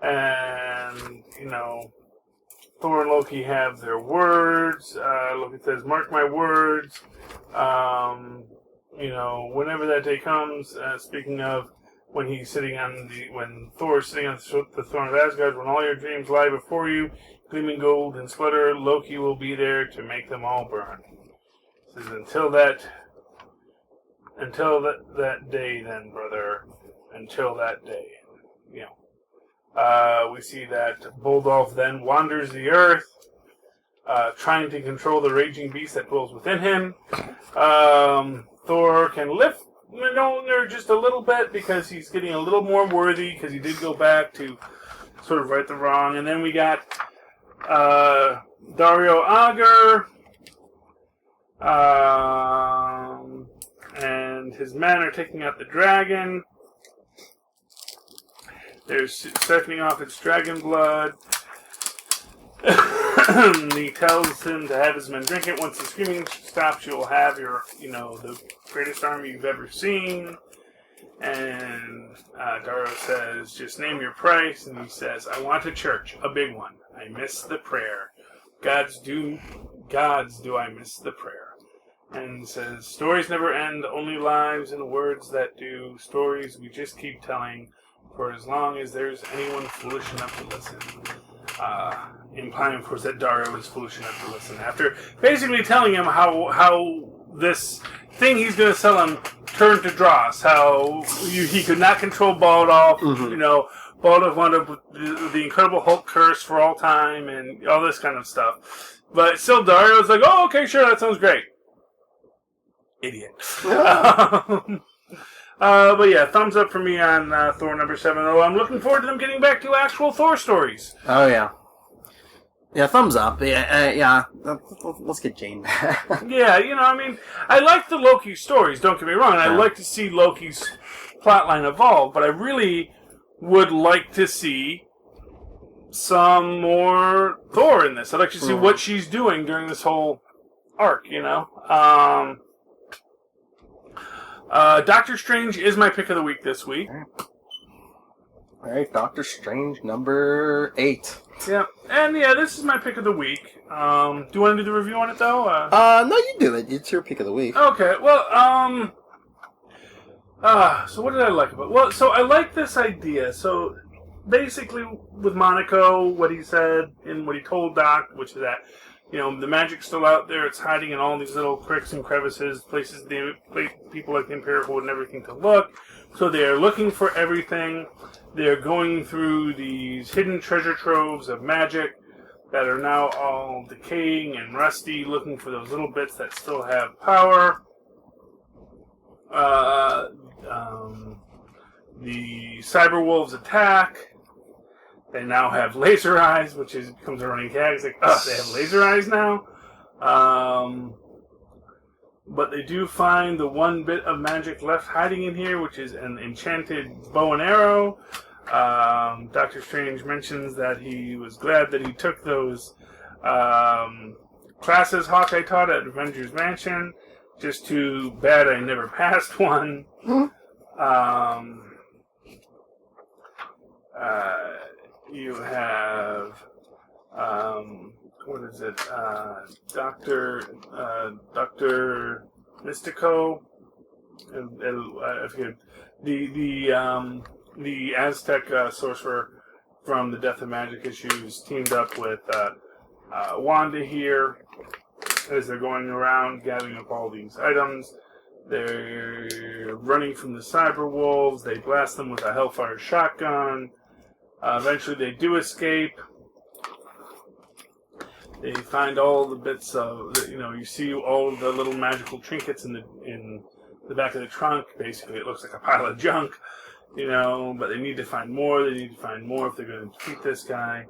and you know, Thor and Loki have their words. Loki says, "Mark my words." You know, whenever that day comes. Speaking of when Thor is sitting on the throne of Asgard, when all your dreams lie before you, gleaming gold and splendor, Loki will be there to make them all burn. It says, until that day, then, brother. Until that day, you know. We see that Bodolf then wanders the earth, trying to control the raging beast that dwells within him. Thor can lift Mjolnir just a little bit because he's getting a little more worthy, because he did go back to sort of right the wrong. And then we got Dario Agger and his men are taking out the dragon. They're siphoning off its dragon blood. He tells him to have his men drink it. Once the screaming stops, you'll have the greatest army you've ever seen. And Dario says, just name your price. And he says, I want a church, a big one. I miss the prayer. Gods do I miss the prayer. And says, stories never end, only lives and words that do. Stories we just keep telling for as long as there's anyone foolish enough to listen. Implying, of course, that Dario is foolish enough to listen. After basically telling him how this thing he's going to sell him turned to dross, how he could not control Bodolf, you know, Bodolf wound up with the Incredible Hulk curse for all time, and all this kind of stuff. But still, Dario's like, oh, okay, sure, that sounds great. Idiot. But yeah, thumbs up for me on Thor number 7. Oh, I'm looking forward to them getting back to actual Thor stories. Oh, yeah. Yeah, thumbs up. Yeah. Let's get Jane back. Yeah, you know, I mean, I like the Loki stories, don't get me wrong. And I like to see Loki's plotline evolve, but I really would like to see some more Thor in this. I'd like to see what she's doing during this whole arc, you know? Doctor Strange is my pick of the week this week. All right, Doctor Strange number 8. Yeah, and yeah, this is my pick of the week. Do you want to do the review on it though? No, you do it. It's your pick of the week. Okay, well, so what did I like about it? Well, so I like this idea. So basically, with Monaco, what he said and what he told Doc, which is that, you know, the magic's still out there. It's hiding in all these little cracks and crevices, places people like the Imperial would never think to look. So they're looking for everything. They're going through these hidden treasure troves of magic that are now all decaying and rusty, looking for those little bits that still have power. The cyber wolves attack. They now have laser eyes, which becomes a running gag. It's like, they have laser eyes now? But they do find the one bit of magic left hiding in here, which is an enchanted bow and arrow. Doctor Strange mentions that he was glad that he took those Classes Hawkeye taught at Avengers Mansion. Just too bad I never passed one. You have, what is it? Dr. Mystico. I forget. The Aztec sorcerer from the Death of Magic issues teamed up with Wanda here as they're going around gathering up all these items. They're running from the cyber wolves. They blast them with a Hellfire shotgun. Eventually they do escape. They find all the bits of, you see all the little magical trinkets in the back of the trunk. Basically, it looks like a pile of junk, but they need to find more. They need to find more if they're going to defeat this guy.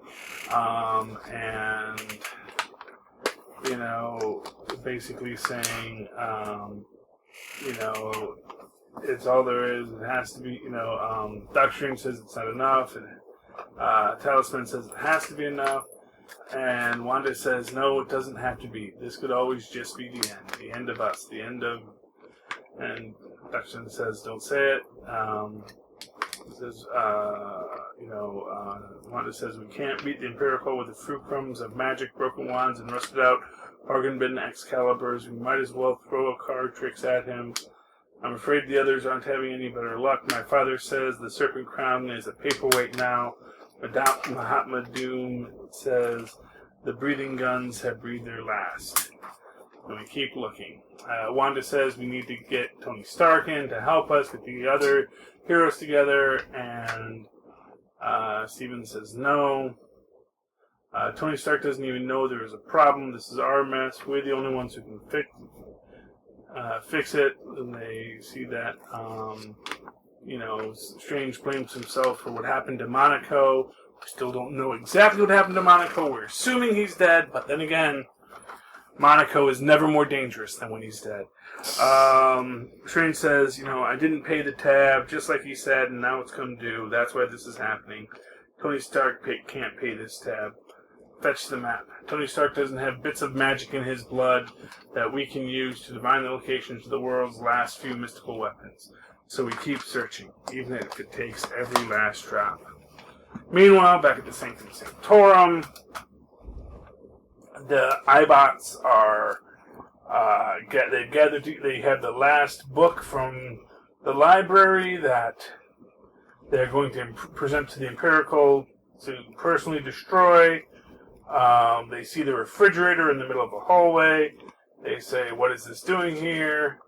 Basically saying, it's all there is. It has to be, Doctor Strange says it's not enough, and Talisman says it has to be enough, and Wanda says, no, it doesn't have to be. This could always just be the end of us, the end of, and Doctor Strange says, don't say it. Says, Wanda says, we can't beat the Empirical with the fruit crumbs of magic, broken wands, and rusted out bargain-bin Excaliburs. We might as well throw a card tricks at him. I'm afraid the others aren't having any better luck. My father says the Serpent Crown is a paperweight now. Mahatma Doom says the breathing guns have breathed their last. And we keep looking. Wanda says we need to get Tony Stark in to help us get the other heroes together, and Steven says no. Tony Stark doesn't even know there is a problem. This is our mess. We're the only ones who can fix it. And they see that, Strange blames himself for what happened to Monaco. We still don't know exactly what happened to Monaco. We're assuming he's dead, but then again, Monaco is never more dangerous than when he's dead. Strange says, I didn't pay the tab, just like he said, and now it's come due. That's why this is happening. Tony Stark can't pay this tab. Fetch the map. Tony Stark doesn't have bits of magic in his blood that we can use to divine the locations of the world's last few mystical weapons. So we keep searching, even if it takes every last drop. Meanwhile, back at the Sanctum Sanctorum, the iBots are they've gathered. They have the last book from the library that they're going to present to the Empirical to personally destroy. They see the refrigerator in the middle of a hallway. They say, "What is this doing here?"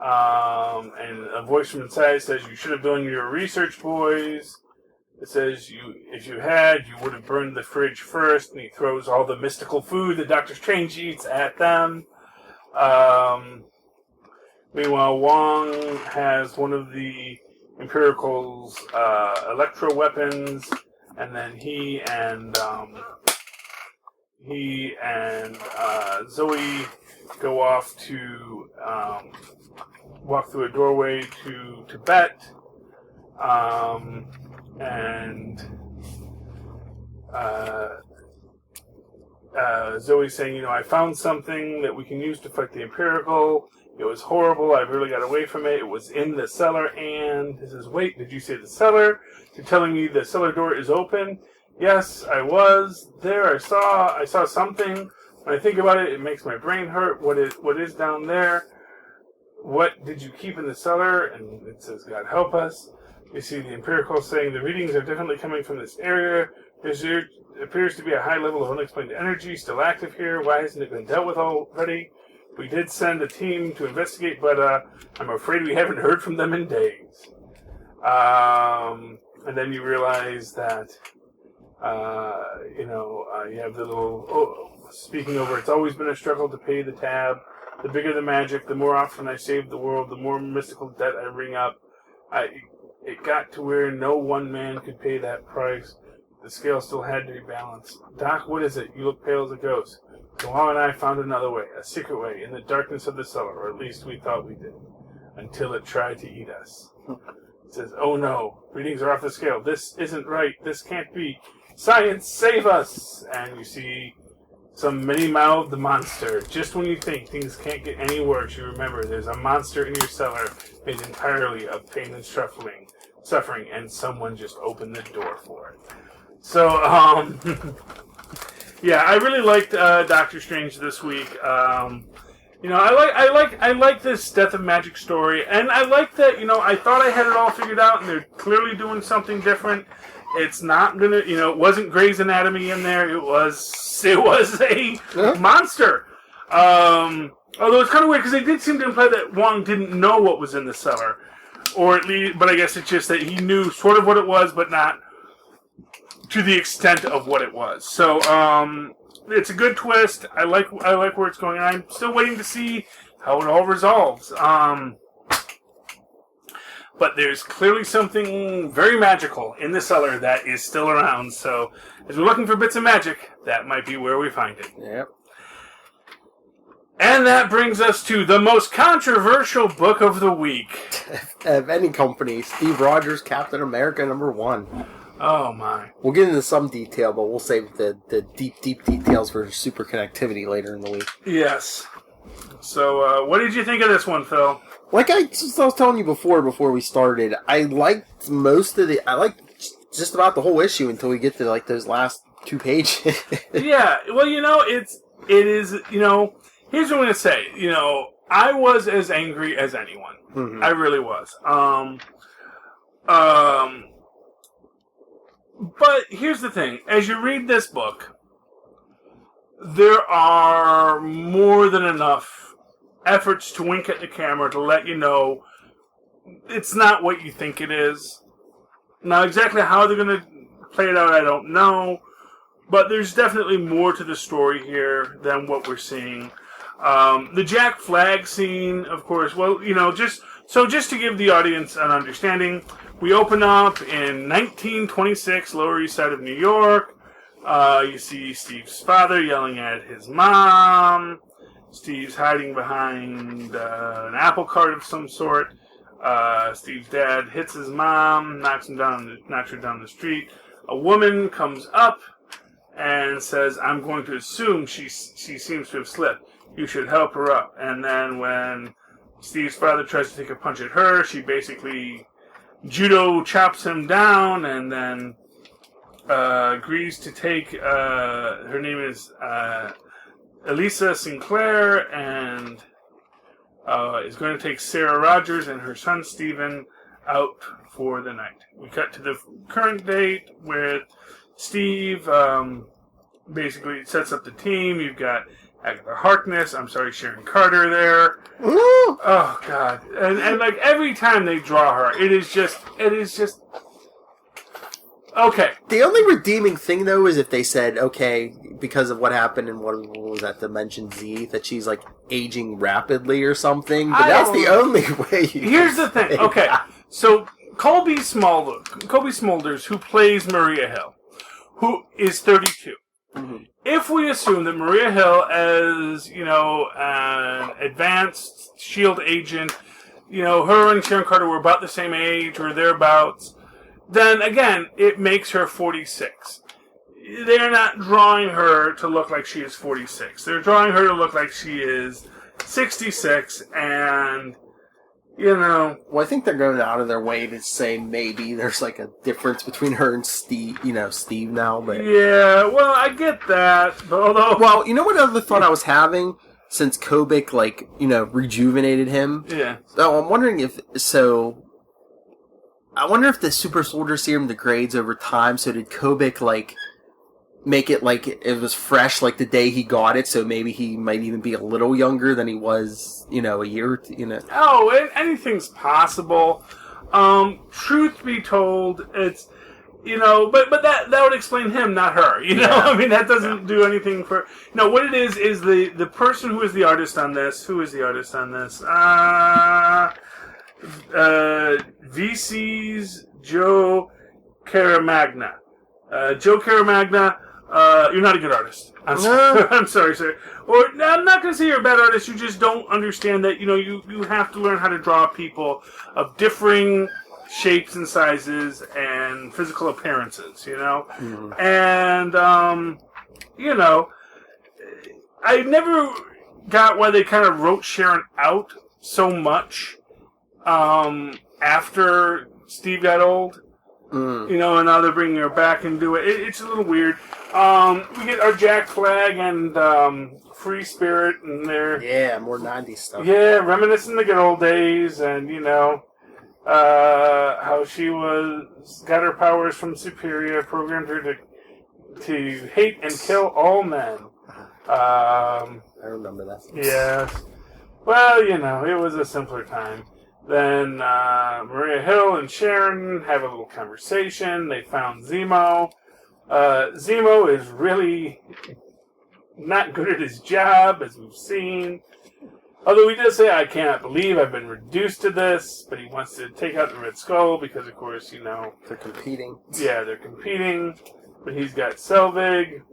And a voice from inside says, "You should have done your research, boys." It says, if you had, you would have burned the fridge first. And he throws all the mystical food that Doctor Strange eats at them. Meanwhile, Wong has one of the Empirical's electro weapons, and then he and Zoe go off to walk through a doorway to Tibet. Zoe's saying, I found something that we can use to fight the Empirical. It was horrible. I really got away from it. It was in the cellar. And he says, wait, did you say the cellar? You're telling me the cellar door is open? Yes, I was there. I saw something. When I think about it, it makes my brain hurt. What is down there? What did you keep in the cellar? And it says, God help us. You see the Empirical saying the readings are definitely coming from this area. There appears to be a high level of unexplained energy still active here. Why hasn't it been dealt with already? We did send a team to investigate, but I'm afraid we haven't heard from them in days. And then you realize that, you have the little, speaking over, it's always been a struggle to pay the tab. The bigger the magic, the more often I save the world, the more mystical debt I ring up. It got to where no one man could pay that price. The scale still had to be balanced. Doc, what is it? You look pale as a ghost. Wong and I found another way, a secret way, in the darkness of the cellar, or at least we thought we did, until it tried to eat us. It says, oh no, readings are off the scale. This isn't right. This can't be. Science, save us! And you see some many-mouthed monster. Just when you think things can't get any worse, you remember there's a monster in your cellar made entirely of pain and suffering, and someone just opened the door for it. So, yeah, I really liked Doctor Strange this week. I like this Death of Magic story, and I like that. I thought I had it all figured out, and they're clearly doing something different. It's not gonna, it wasn't Grey's Anatomy in there. It was a monster. Although it's kind of weird because they did seem to imply that Wong didn't know what was in the cellar, or at least, but I guess it's just that he knew sort of what it was, but not to the extent of what it was. So, it's a good twist. I like where it's going. I'm still waiting to see how it all resolves. But there's clearly something very magical in the cellar that is still around. So, as we're looking for bits of magic, that might be where we find it. Yep. And that brings us to the most controversial book of the week. Of any company, Steve Rogers, Captain America #1. Oh my. We'll get into some detail, but we'll save the deep details for super connectivity later in the week. Yes. So, what did you think of this one, Phil? Like I was telling you before we started, I liked just about the whole issue until we get to like those last 2 pages. Yeah, well, it is, here's what I'm going to say. I was as angry as anyone. Mm-hmm. I really was. But here's the thing. As you read this book, there are more than enough efforts to wink at the camera to let you know it's not what you think it is. Now, exactly how they're going to play it out, I don't know. But there's definitely more to the story here than what we're seeing. The Jack Flag scene, of course, well, just to give the audience an understanding, we open up in 1926, Lower East Side of New York. You see Steve's father yelling at his mom. Steve's hiding behind an apple cart of some sort. Steve's dad hits his mom, knocks her down the street. A woman comes up and says, "I'm going to assume she seems to have slipped. You should help her up." And then when Steve's father tries to take a punch at her, she basically judo chops him down, and then agrees to take. Her name is Elisa Sinclair, and is going to take Sarah Rogers and her son Stephen out for the night. We cut to the current date with Steve. Basically sets up the team. You've got Agatha Harkness. Sharon Carter there. Ooh. Oh God! And like every time they draw her, it is just okay. The only redeeming thing though is if they said, okay, because of what happened in what was that Dimension Z, that she's like aging rapidly or something. But that's the only way. Here's the thing. Okay, so Colby Smulders, who plays Maria Hill, who is 32. Mm-hmm. If we assume that Maria Hill, as an advanced S.H.I.E.L.D. agent, her and Sharon Carter were about the same age or thereabouts, then again, it makes her 46. They're not drawing her to look like she is 46. They're drawing her to look like she is 66, and well, I think they're going out of their way to say maybe there's like a difference between her and Steve, Steve now. But yeah, well, I get that. But although, well, what other thought I was having since Kobik, rejuvenated him. Yeah. So I'm wondering if I wonder if the super soldier serum degrades over time. So did Kobik make it like it was fresh like the day he got it, so maybe he might even be a little younger than he was, a year, Oh, anything's possible. Truth be told, it's, but that would explain him, not her, Yeah. I mean, that doesn't do anything for, no, what it is the person who is the artist on this, VC's Joe Caramagna. Joe Caramagna, you're not a good artist. I'm sorry. I'm sorry, sir. Or I'm not going to say you're a bad artist. You just don't understand that. You have to learn how to draw people of differing shapes and sizes and physical appearances. Mm-hmm. And I never got why they kind of wrote Sharon out so much after Steve got old. You know, and now they're bringing her back and do it. It's a little weird. We get our Jack Flag and Free Spirit, and they're... Yeah, more 90s stuff. Yeah, reminiscing the good old days, and, you know, how she got her powers from Superior, programmed her to hate and kill all men. I remember that. Yes. Well, you know, it was a simpler time. Then Maria Hill and Sharon have a little conversation. They found Zemo. Zemo is really not good at his job, as we've seen. Although he does say, I cannot believe I've been reduced to this, but he wants to take out the Red Skull because, of course, you know... They're competing. Yeah, they're competing, but he's got Selvig.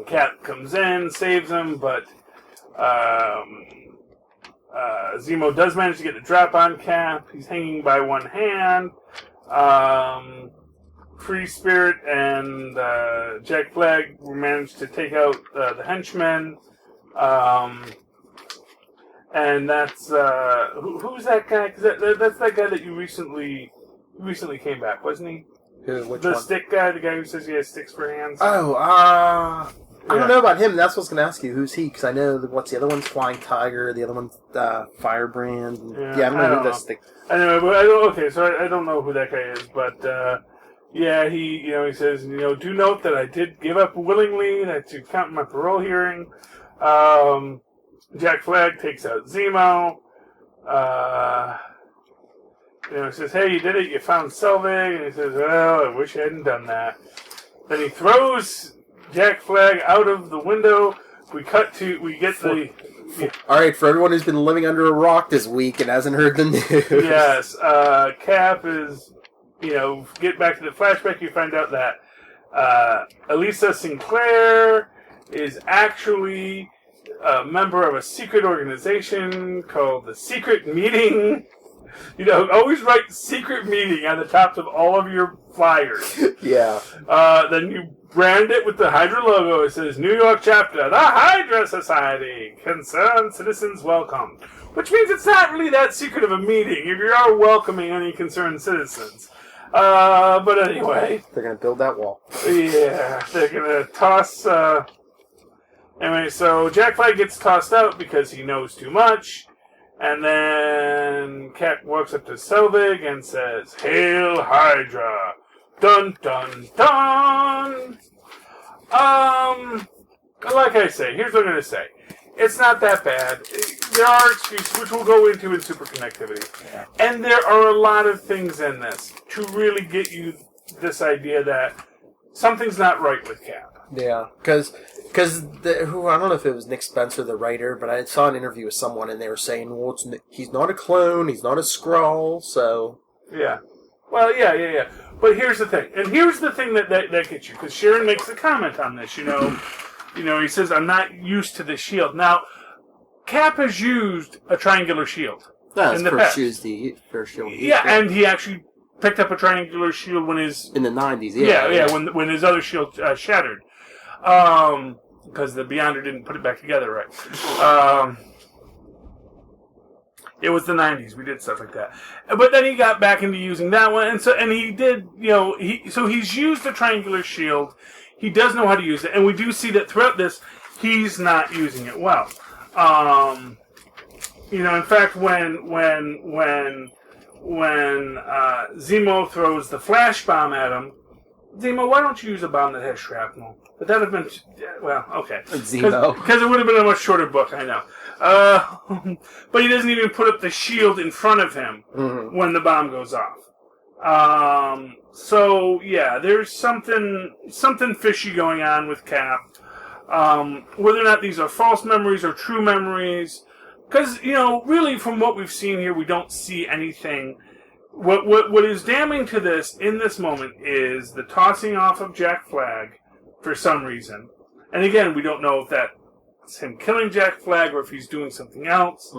Cap comes in, saves him, but Zemo does manage to get the drop on Cap. He's hanging by one hand. Free Spirit and Jack Flag managed to take out the henchmen. And that's who's that guy? 'Cause that's that guy that you recently came back, wasn't he? Which the one? stick guy, the guy who says he has sticks for hands. Oh, I don't know about him. That's what I was going to ask you. Who's he? Because I know what's the other one's Flying Tiger, the other one's Firebrand. I don't know who that stick. Anyway, but I don't know who that guy is, but yeah, he says, do note that I did give up willingly, that to count my parole hearing. Jack Flag takes out Zemo. He says, hey, you did it, you found Selvig. And he says, well, I wish I hadn't done that. Then he throws Jack Flag out of the window. We get the... Alright, for everyone who's been living under a rock this week and hasn't heard the news. Yes, Cap is, get back to the flashback, you find out that Elisa Sinclair is actually a member of a secret organization called the Secret Meeting. Always write secret meeting on the tops of all of your flyers. Yeah. Then you brand it with the Hydra logo. It says, New York Chapter, the Hydra Society. Concerned citizens welcome. Which means it's not really that secret of a meeting if you are welcoming any concerned citizens. But anyway. They're going to build that wall. Yeah, they're going to toss... Anyway, so Jack Flag gets tossed out because he knows too much. And then Cap walks up to Selvig and says, Hail Hydra! Dun dun dun! Like I say, here's what I'm going to say. It's not that bad. There are excuses, which we'll go into in Super Connectivity. Yeah. And there are a lot of things in this to really get you this idea that something's not right with Cap. Yeah, because I don't know if it was Nick Spencer, the writer, but I saw an interview with someone and they were saying, well, he's not a clone, he's not a Skrull, so... Yeah. Well, yeah. But here's the thing, and here's the thing that gets you, because Sharon makes a comment on this, he says, I'm not used to the shield. Now, Cap has used a triangular shield in the past. First shield. Yeah, and he actually picked up a triangular shield when his... In the 90s, yeah. When his other shield shattered. Because the Beyonder didn't put it back together right. It was the 90s. We did stuff like that. But then he got back into using that one. And he did, he's used the triangular shield. He does know how to use it. And we do see that throughout this, he's not using it well. In fact, when Zemo throws the flash bomb at him, Zemo, why don't you use a bomb that has shrapnel? But that would have been... Well, okay. Zemo. Because it would have been a much shorter book, I know. But he doesn't even put up the shield in front of him when the bomb goes off. So, yeah, there's something fishy going on with Cap. Whether or not these are false memories or true memories. Because, really, from what we've seen here, we don't see anything... What is damning to this in this moment is the tossing off of Jack Flag for some reason. And again, we don't know if that's him killing Jack Flag or if he's doing something else.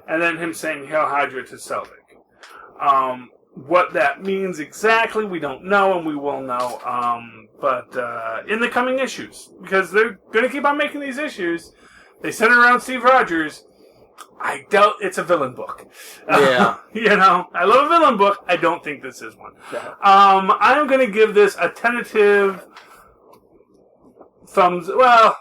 And then him saying Hail Hydra to Selvig. What that means exactly, we don't know, and we will know. But in the coming issues, because they're going to keep on making these issues, they center around Steve Rogers. I doubt it's a villain book. Yeah. I love a villain book. I don't think this is one. Yeah. I'm going to give this a tentative thumbs. Well,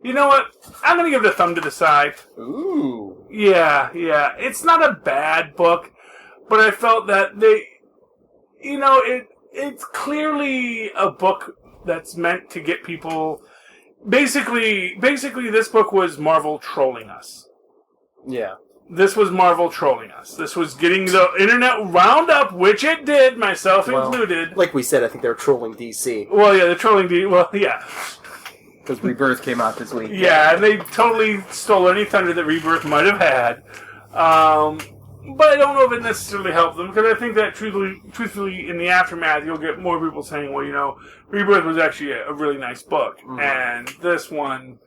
you know what? I'm going to give it a thumb to the side. Ooh. Yeah. It's not a bad book, but I felt that it's clearly a book that's meant to get people. Basically, this book was Marvel trolling us. Yeah. This was Marvel trolling us. This was getting the internet wound up, which it did, myself included. Like we said, I think they were trolling DC. Well, yeah, they're trolling yeah. Because Rebirth came out this week. Yeah, and they totally stole any thunder that Rebirth might have had. But I don't know if it necessarily helped them, because I think that truthfully, in the aftermath, you'll get more people saying, well, Rebirth was actually a really nice book. Mm-hmm. And this one,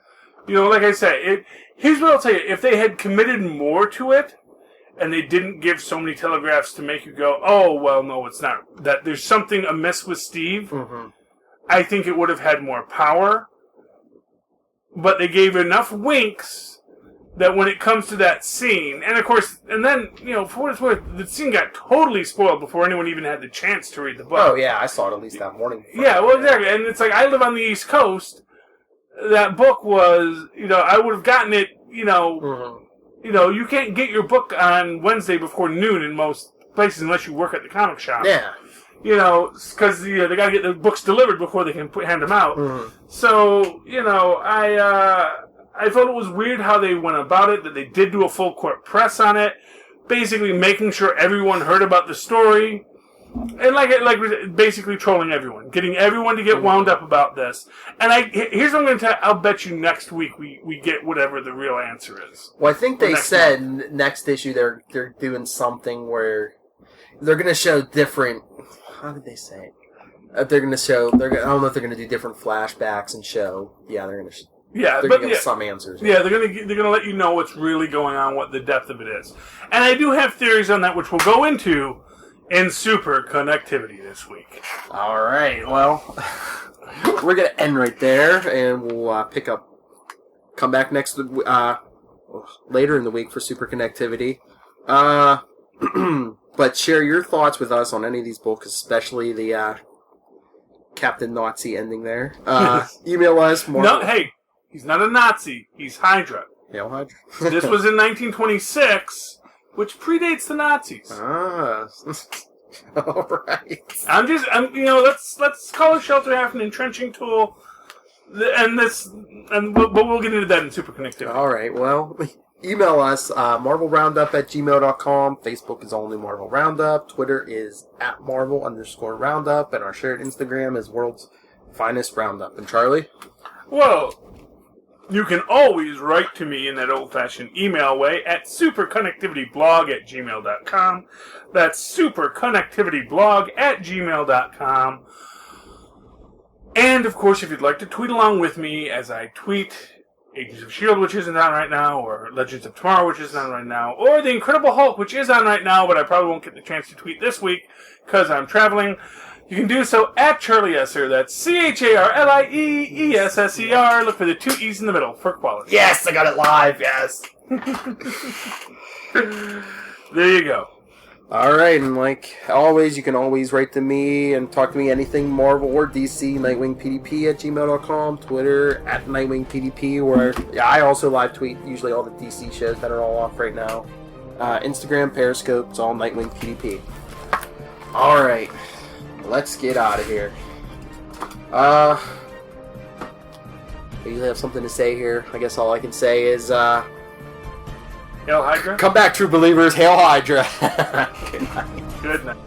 like I say, here's what I'll tell you. If they had committed more to it, and they didn't give so many telegraphs to make you go, oh, well, no, it's not. That there's something amiss with Steve, mm-hmm. I think it would have had more power. But they gave enough winks that when it comes to that scene, and of course, and then, for what it's worth, the scene got totally spoiled before anyone even had the chance to read the book. Oh, yeah, I saw it at least that morning. Yeah, well, exactly. And it's like, I live on the East Coast. That book was, I would have gotten it, mm-hmm. You can't get your book on Wednesday before noon in most places unless you work at the comic shop. Yeah. Because they got to get the books delivered before they can hand them out. Mm-hmm. So, I thought it was weird how they went about it, that they did do a full court press on it, basically making sure everyone heard about the story, and basically trolling everyone, getting everyone to get wound up about this. And here's what I'm going to tell you, I'll bet you next week we get whatever the real answer is. Well, I think they said next issue they're doing something where they're going to show different. How did they say it? They're going to show. I don't know if they're going to do different flashbacks and show. Yeah, they're going to. Yeah, they're going to give some answers. Yeah, they're going to let you know what's really going on, what the depth of it is, and I do have theories on that, which we'll go into in Super Connectivity this week. All right. Well, we're going to end right there, and we'll come back next later in the week for Super Connectivity. But share your thoughts with us on any of these books, especially the Captain Nazi ending there. Email us more. No, hey, he's not a Nazi. He's Hydra. Hail Hydra. This was in 1926, which predates the Nazis. Ah, all right. Let's call a shelter half an entrenching tool, but we'll get into that in Super Connectivity. All right. Well. Email us, marvelroundup@gmail.com. Facebook is only Marvel Roundup. Twitter is @Marvel_Roundup. And our shared Instagram is World's Finest Roundup. And Charlie? Well, you can always write to me in that old-fashioned email way at superconnectivityblog@gmail.com. That's superconnectivityblog@gmail.com. And, of course, if you'd like to tweet along with me as I tweet Agents of S.H.I.E.L.D., which isn't on right now, or Legends of Tomorrow, which isn't on right now, or The Incredible Hulk, which is on right now, but I probably won't get the chance to tweet this week because I'm traveling. You can do so at Charlie Esser. That's CharlieEsser. Look for the two E's in the middle for quality. Yes, I got it live, yes. There you go. All right, and like always, you can always write to me and talk to me anything Marvel or DC, NightwingPDP@gmail.com, Twitter @NightwingPDP, where I also live tweet usually all the DC shows that are all off right now. Instagram, Periscope, it's all NightwingPDP. All right, let's get out of here. I usually have something to say here. I guess all I can say is Hail Hydra. Come back, true believers. Hail Hydra. Good night. Good night.